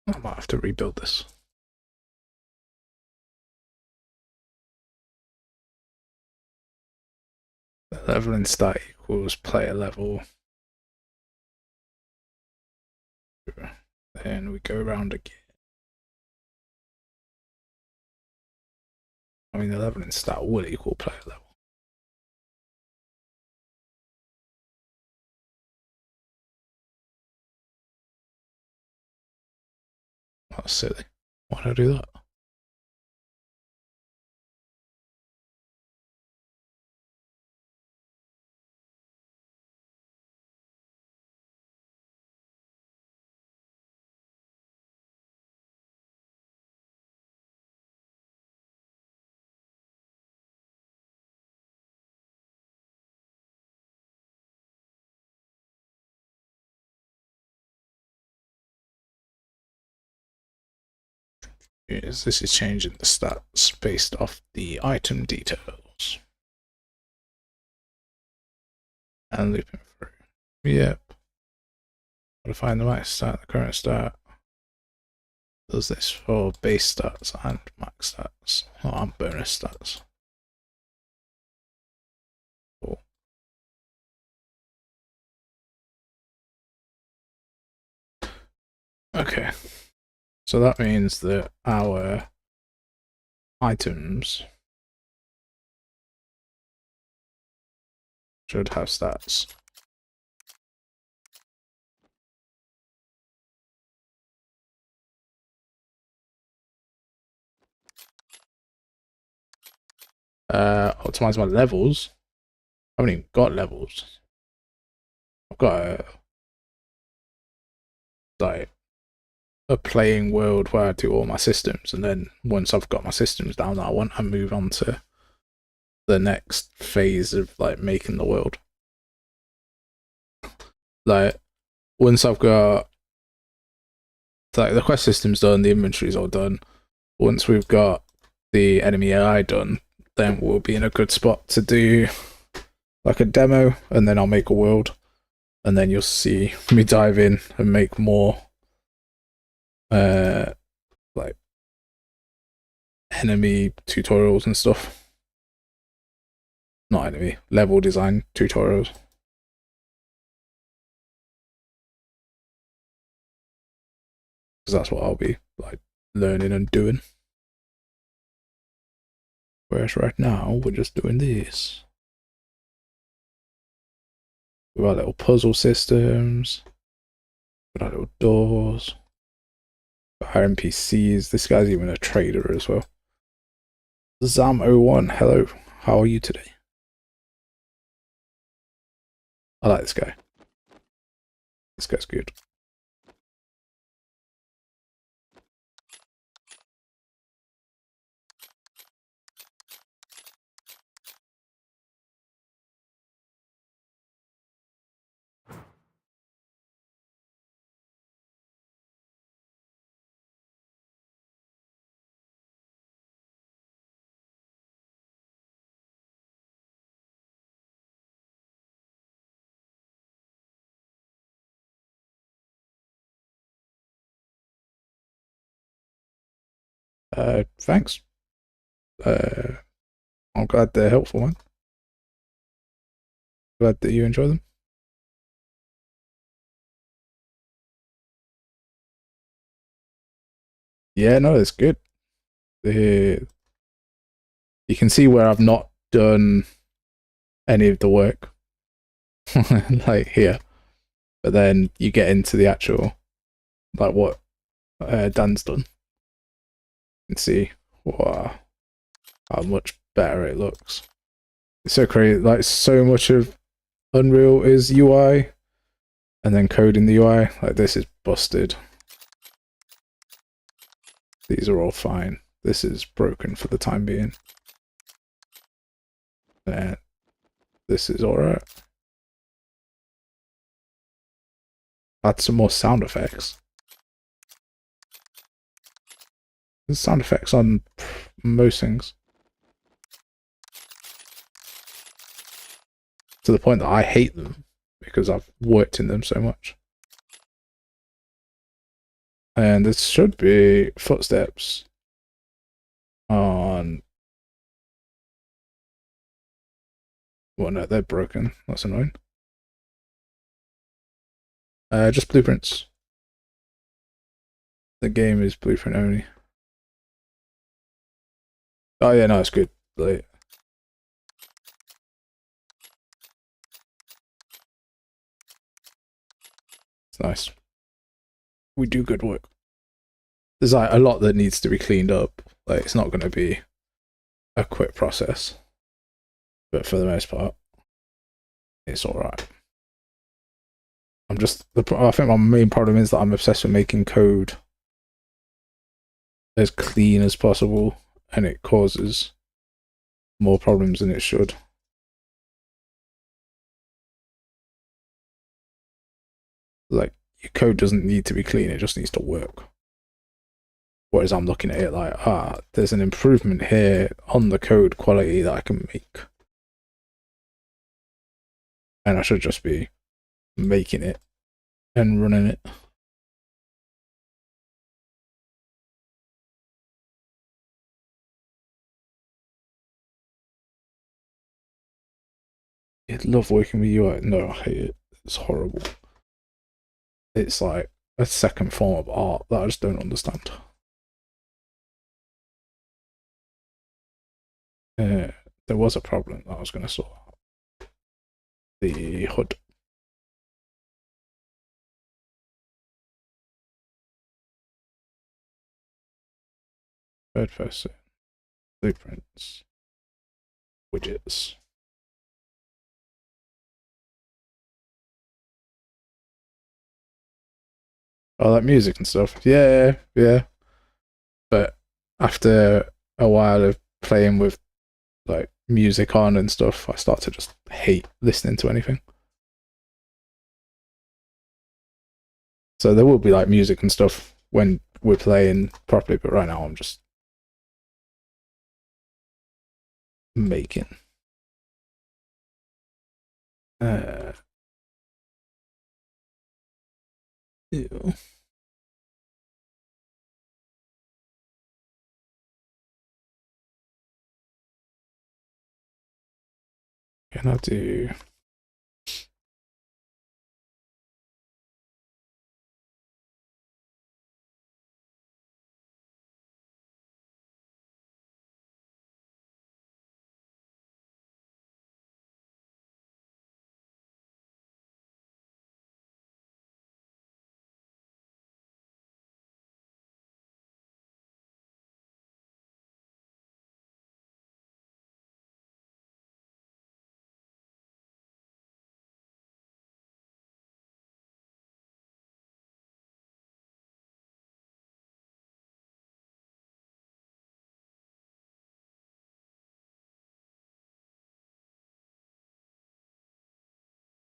I might have to rebuild this. The leveling stat equals player level. Then we go around again. I mean, the leveling stat will equal player level. That's silly. Why did I do that? This is changing the stats based off the item details. And looping through. Yep. Gotta find the max stat, the current stat. Does this for base stats and max stats. And bonus stats. Cool. Okay. So that means that our items should have stats. Optimize my levels. I haven't even got levels. I've got a playing world where I do all my systems, and then once I've got my systems down, I want to move on to the next phase of like making the world. Like once I've got like the quest system's done, the inventory's all done. Once we've got the enemy AI done, then we'll be in a good spot to do like a demo, and then I'll make a world, and then you'll see me dive in and make more like enemy tutorials and stuff. Not enemy, level design tutorials. Because that's what I'll be like learning and doing. Whereas right now we're just doing this. We've got little puzzle systems. We've got little doors. Our NPCs. This guy's even a trader as well. Zam01, hello. How are you today? I like this guy. This guy's good. Thanks. I'm glad they're helpful, man. Glad that you enjoy them. Yeah, no, it's good. You can see where I've not done any of the work. like here. But then you get into the actual, like what Dan's done, and see wow, how much better it looks. It's so crazy. Like so much of Unreal is UI, and then coding the UI. Like this is busted. These are all fine. This is broken for the time being. And this is alright. Add some more sound effects. There's sound effects on most things. To the point that I hate them because I've worked in them so much. And this should be footsteps on... Well, no, they're broken. That's annoying. Just blueprints. The game is blueprint only. Oh yeah, no, it's good. Like, it's nice. We do good work. There's like a lot that needs to be cleaned up. Like it's not going to be a quick process, but for the most part, it's all right. I think my main problem is that I'm obsessed with making code as clean as possible, and it causes more problems than it should. Like your code doesn't need to be clean; it just needs to work. Whereas I'm looking at it like, there's an improvement here on the code quality that I can make, and I should just be making it and running it. I love working with UI. No, I hate it. It's horrible. It's like a second form of art that I just don't understand. There was a problem that I was going to sort out. The HUD. Third person. Blueprints. Widgets. Oh, like music and stuff. Yeah. But after a while of playing with like music on and stuff, I start to just hate listening to anything. So there will be like music and stuff when we're playing properly, but right now I'm just making. Ew. Can I do...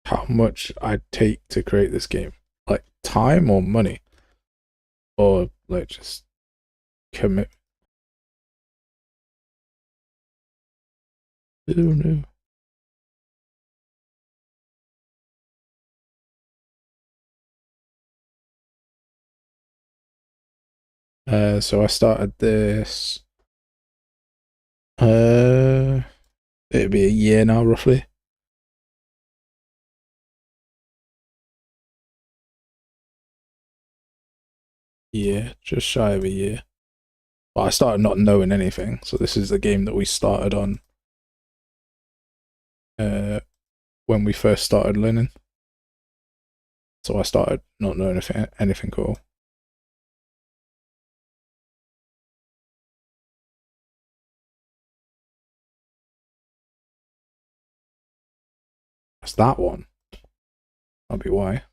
How much I'd take to create this game? Like time or money? Or like just commit? I don't know. So I started this. It'll be a year now, roughly. Yeah, just shy of a year. But I started not knowing anything, so this is the game that we started on when we first started learning. So I started not knowing anything cool. That's that one. That'll be why.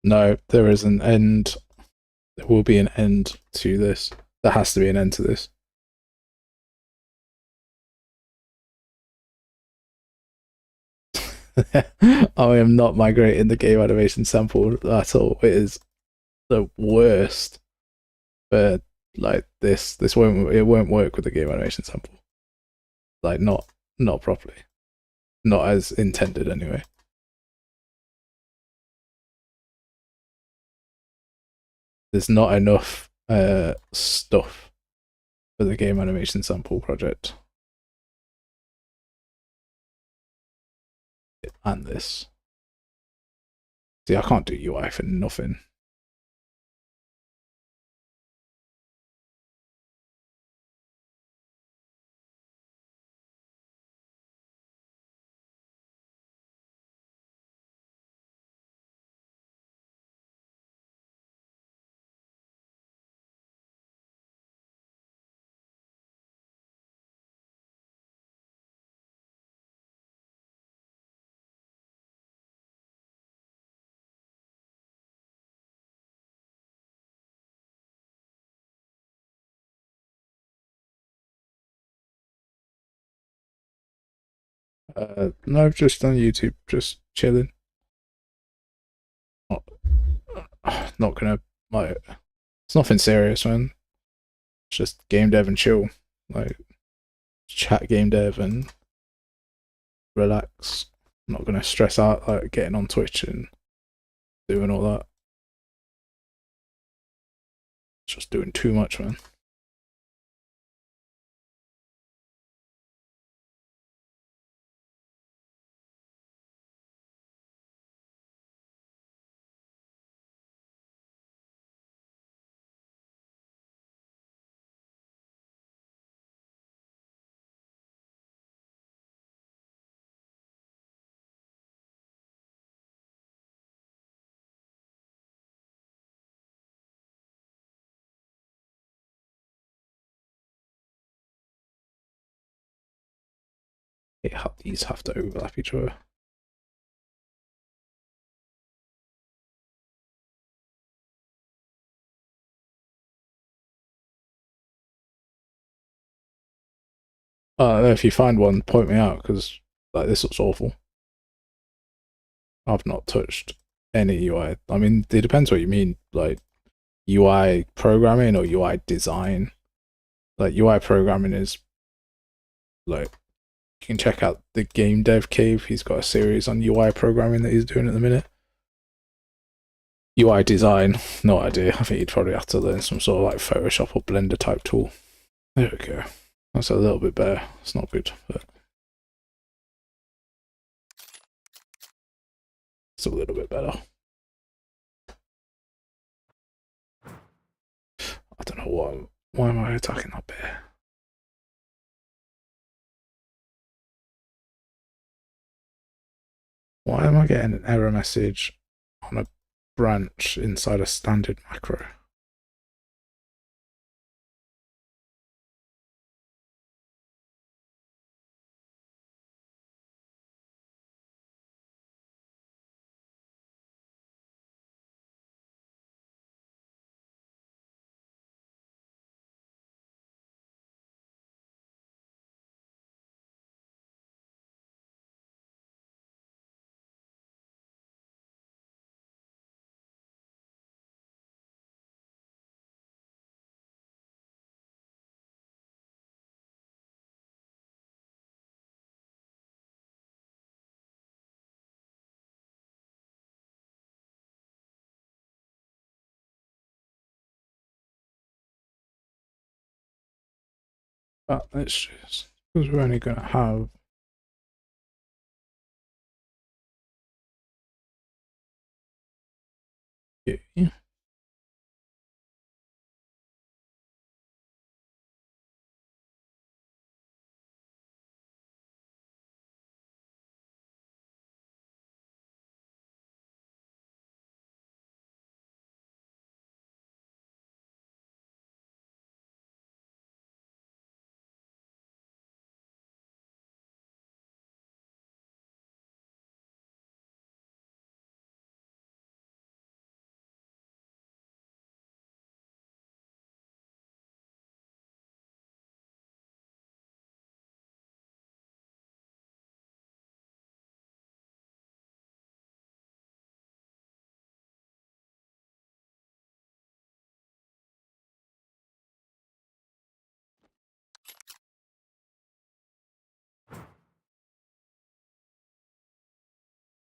No, there is an end. There will be an end to this. There has to be an end to this. I am not migrating the game animation sample at all. It is the worst. But like this won't work with the game animation sample. Like not properly. Not as intended anyway. There's not enough stuff for the game animation sample project. And this. See, I can't do UI for nothing. No, just on YouTube, just chilling. Not gonna like. It's nothing serious, man. It's just game dev and chill, like chat game dev and relax. I'm not gonna stress out like getting on Twitch and doing all that. It's just doing too much, man. These have to overlap each other. If you find one, point me out because like this looks awful. I've not touched any UI. I mean, it depends what you mean, like UI programming or UI design. Like UI programming is like you can check out the Game Dev Cave. He's got a series on UI programming that he's doing at the minute. UI design, no idea. I think you'd probably have to learn some sort of like Photoshop or Blender type tool. There we go. That's a little bit better. It's not good, but it's a little bit better. I don't know why am I attacking that bear? Why am I getting an error message on a branch inside a standard macro? But let's just, because we're only going to have you.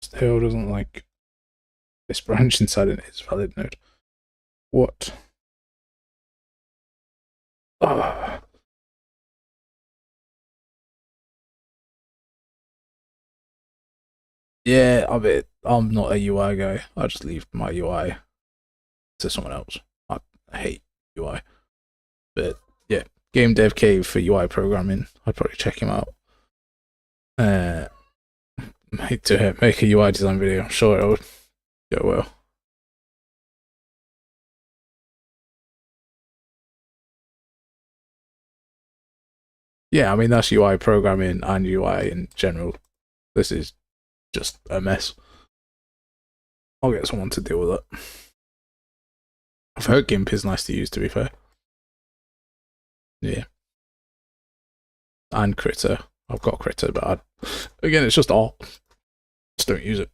Still doesn't like this branch inside it is valid node. What? Oh. Yeah, I'm not a UI guy. I just leave my UI to someone else. I hate UI. But yeah, Game Dev Cave for UI programming. I'd probably check him out. Make a UI design video. I'm sure it would go well. Yeah, I mean that's UI programming and UI in general. This is just a mess. I'll get someone to deal with it. I've heard GIMP is nice to use, to be fair. Yeah. And Critter. I've got Critter, but again, it's just art. Just don't use it.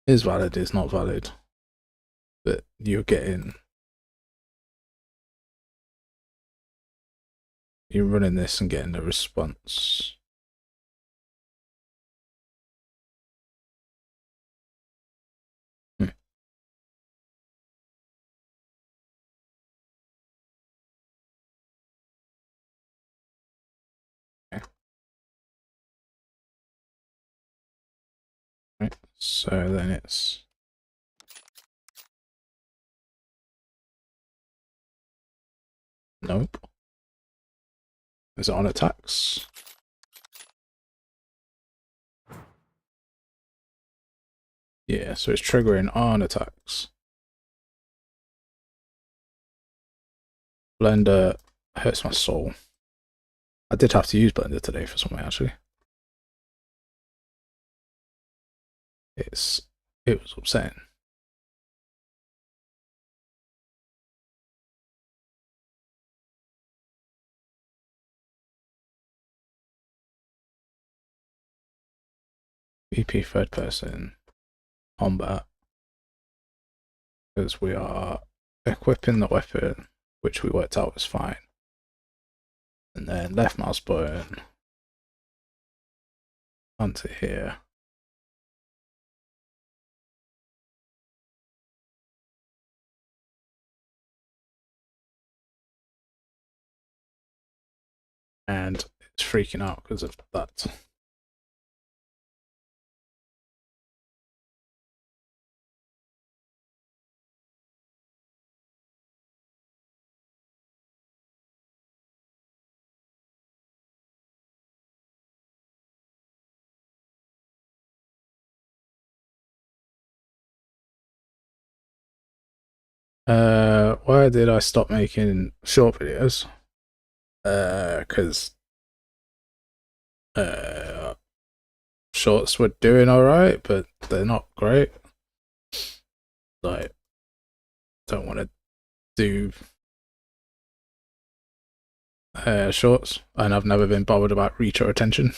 Is valid, is not valid. But you're running this and getting a response. Right, so then it's nope. Is it on attacks? Yeah, so it's triggering on attacks. Blender hurts my soul. I did have to use Blender today for something actually. It was upsetting. VP third person combat, because we are equipping the weapon, which we worked out was fine. And then left mouse button onto here. And it's freaking out because of that. Why did I stop making short videos? Because shorts were doing alright, but they're not great. Like, don't want to do shorts, and I've never been bothered about reach or attention.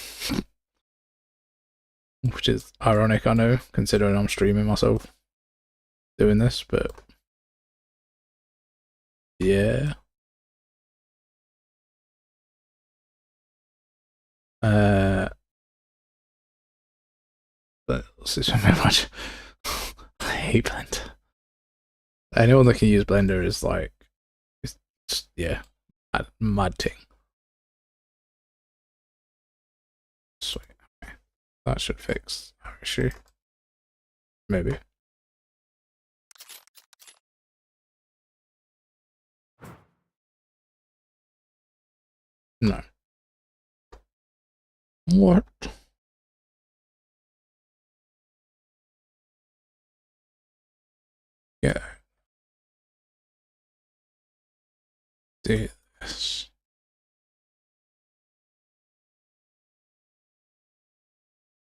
Which is ironic, I know, considering I'm streaming myself doing this, but yeah. This is very much. I hate Blender. Anyone that can use Blender is like, it's just, yeah, mad thing. Sweet. Okay. That should fix our issue. Maybe. No. What? Yeah. Do this.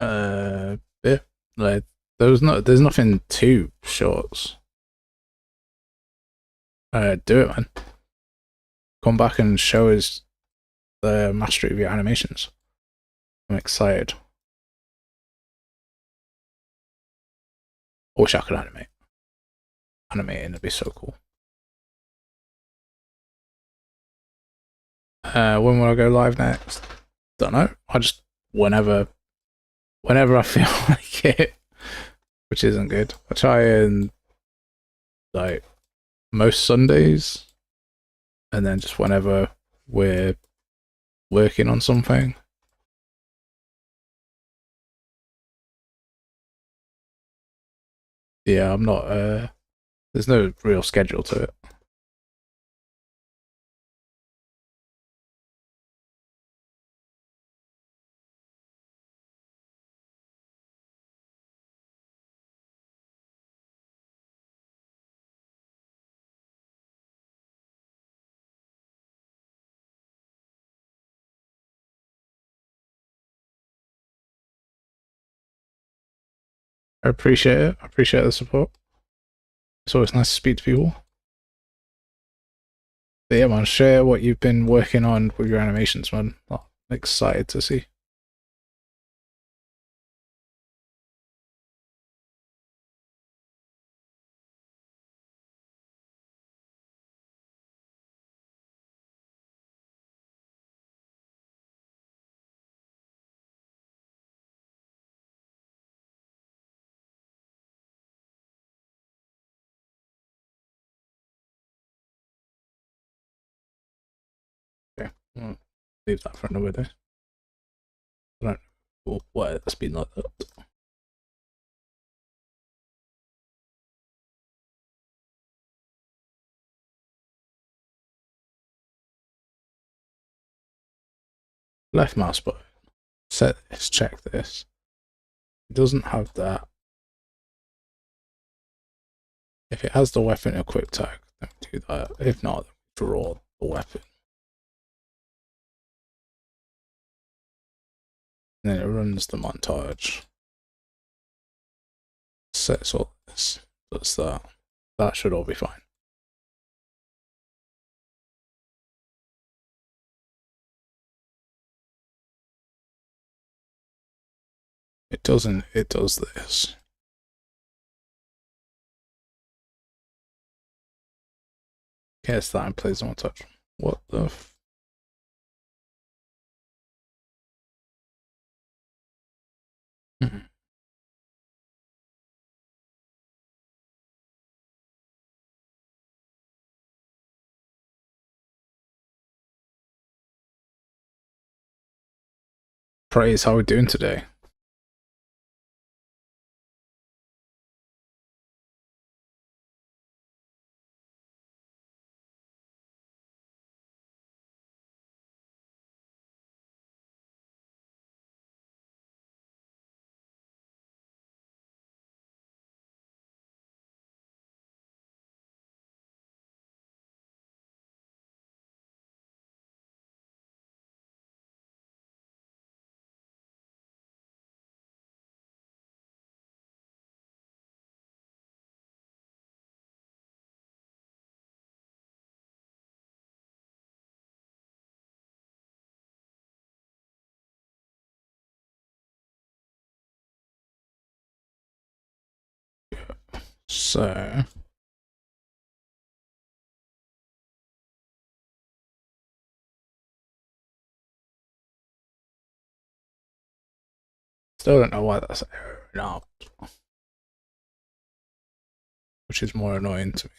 Yeah. Like there's nothing to shorts. Do it, man. Come back and show us the mastery of your animations. I'm excited. I wish I could animate. Animating would be so cool. When will I go live next? Don't know. I just whenever I feel like it, which isn't good. I try and like most Sundays, and then just whenever we're working on something. Yeah, I'm not. There's no real schedule to it. I appreciate it. I appreciate the support. It's always nice to speak to people. But yeah, man, share what you've been working on with your animations, man. I'm excited to see. Okay, well, leave that for another day. I don't know why it's been like that. Left mouse button. Set this, check this. It doesn't have that. If it has the weapon equip tag, then we do that. If not, then we draw the weapon. And then it runs the montage. Sets all this. Does that. That should all be fine. It doesn't. It does this. Guess that and plays on touch. What the f? Praise, how are we doing today? So still don't know why that's airing out, which is more annoying to me.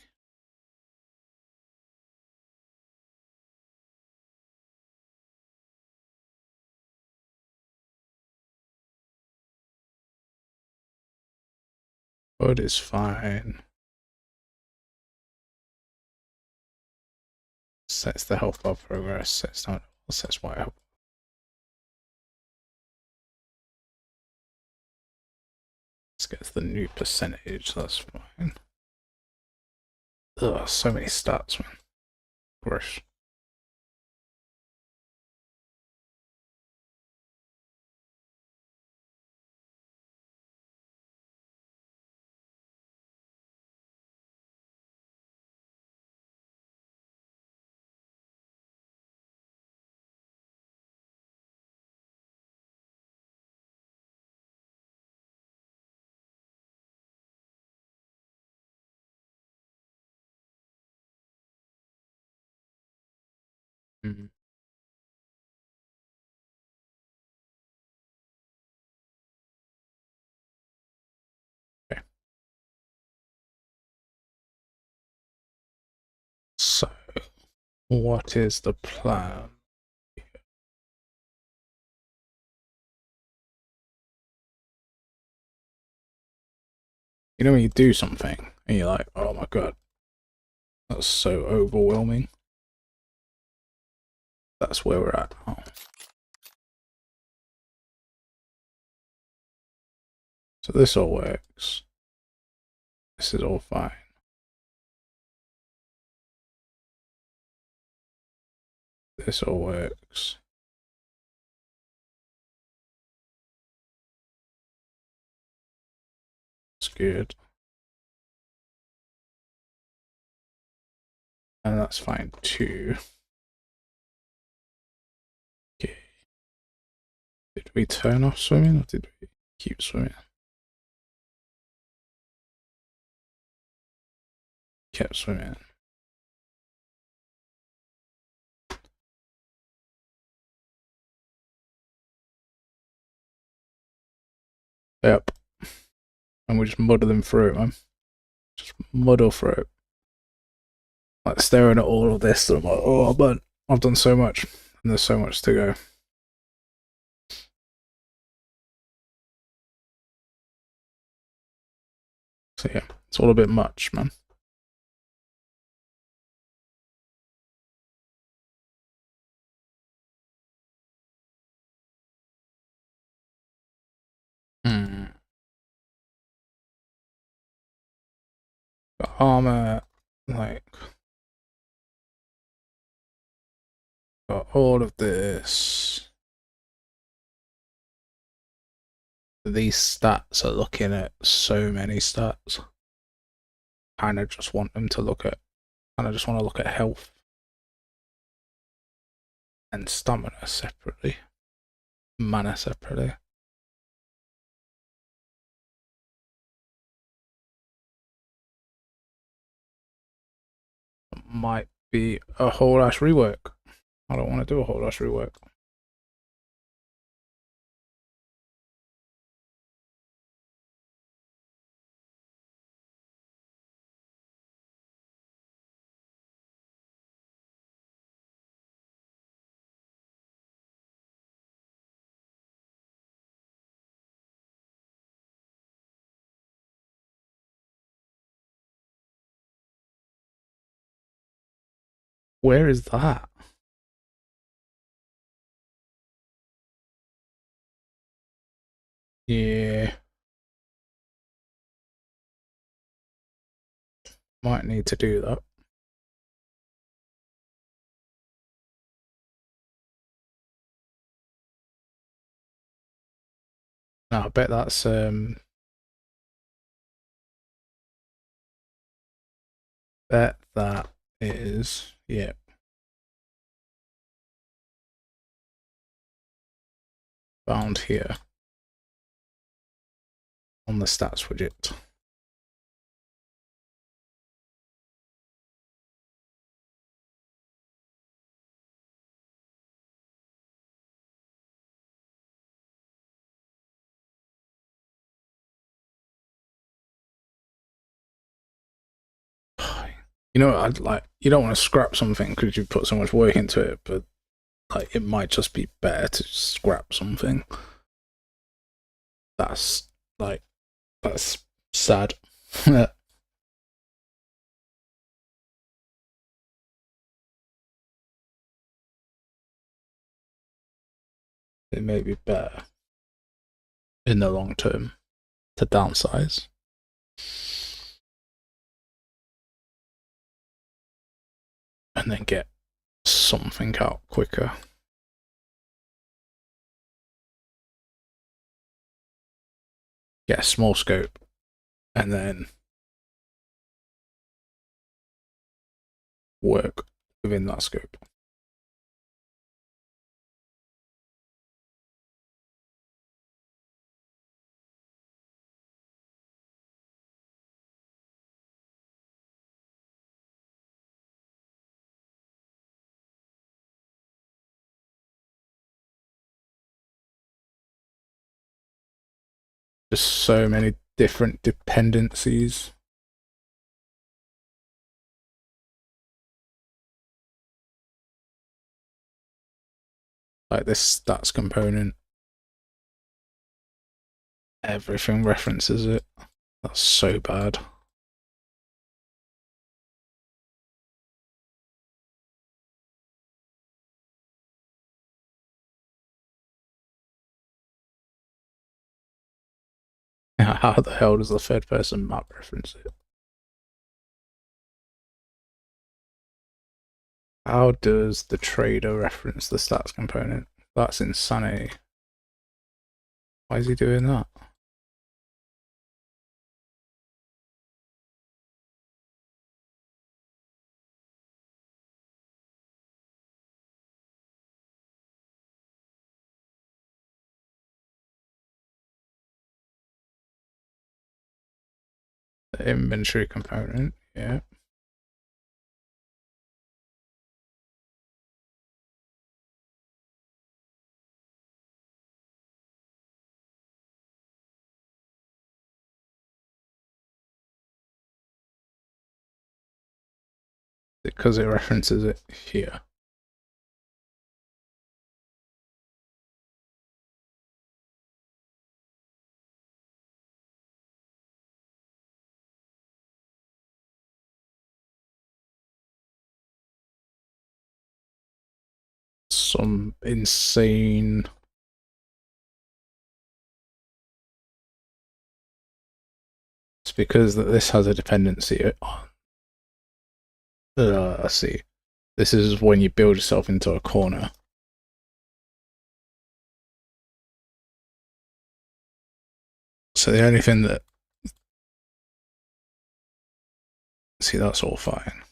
Code is fine. Sets the health bar progress, sets down, sets white health. Let's get to the new percentage, that's fine. Ugh, so many stats, man. Gross. Mm-hmm. Okay. So, what is the plan? You know when you do something and you're like, oh my god, that's so overwhelming. That's where we're at now. So this all works. This is all fine. This all works. It's good. And that's fine too. Okay. Did we turn off swimming or did we keep swimming? Kept swimming. Yep. And we just muddle them through, man. Just muddle through it. Like staring at all of this, and I'm like, oh man, I've done so much, and there's so much to go. So yeah, it's all a bit much, man. Got armor, like, got all of this. These stats are looking at so many stats. Kind of just want them to look at, kind of just want to look at health and stamina separately, mana separately. Might be a whole ass rework. I don't want to do a whole ass rework. Where is that? Yeah. Might need to do that. No, I bet that's bet that is, yeah. Found here on the stats widget. You know, I'd like, you don't want to scrap something because you put so much work into it, but like it might just be better to scrap something. That's like, that's sad. It may be better in the long term to downsize. And then get something out quicker. Get a small scope and then work within that scope. Just so many different dependencies. Like this stats component, everything references it. That's so bad. How the hell does the third person map reference it? How does the trader reference the stats component? That's insanity. Why is he doing that? The inventory component, yeah. Because it references it here. Some insane it's because that this has a dependency on let's see. This is when you build yourself into a corner. So the only thing that see that's all fine.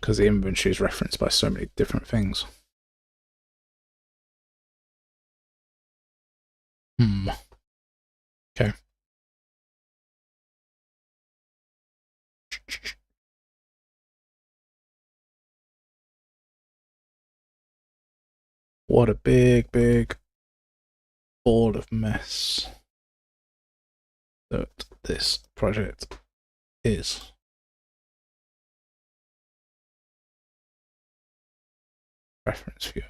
Because the inventory is referenced by so many different things. Okay. What a big ball of mess that this project is. Reference viewer.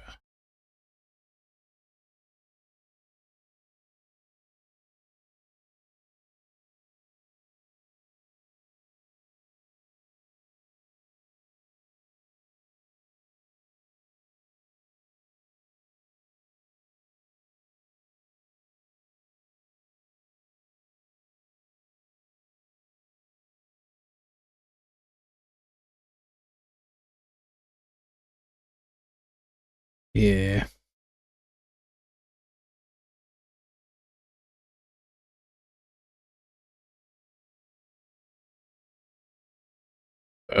Yeah.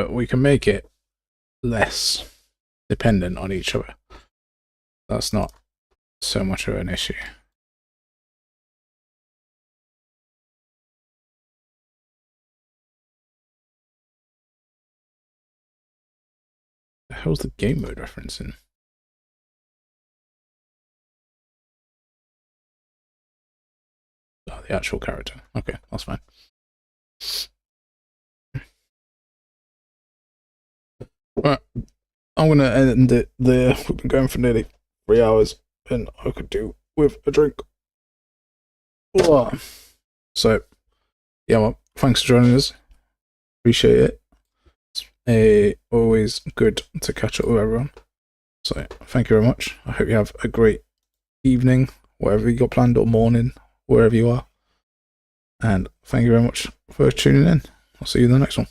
We can make it less dependent on each other. That's not so much of an issue. The hell's the game mode referencing? the actual character. Okay, that's fine. Right, I'm gonna end it there. We've been going for nearly 3 hours, and I could do with a drink. So, yeah, well, thanks for joining us. Appreciate it. Always good to catch up with everyone. So, thank you very much. I hope you have a great evening, whatever you got planned, or morning, wherever you are. And thank you very much for tuning in. I'll see you in the next one.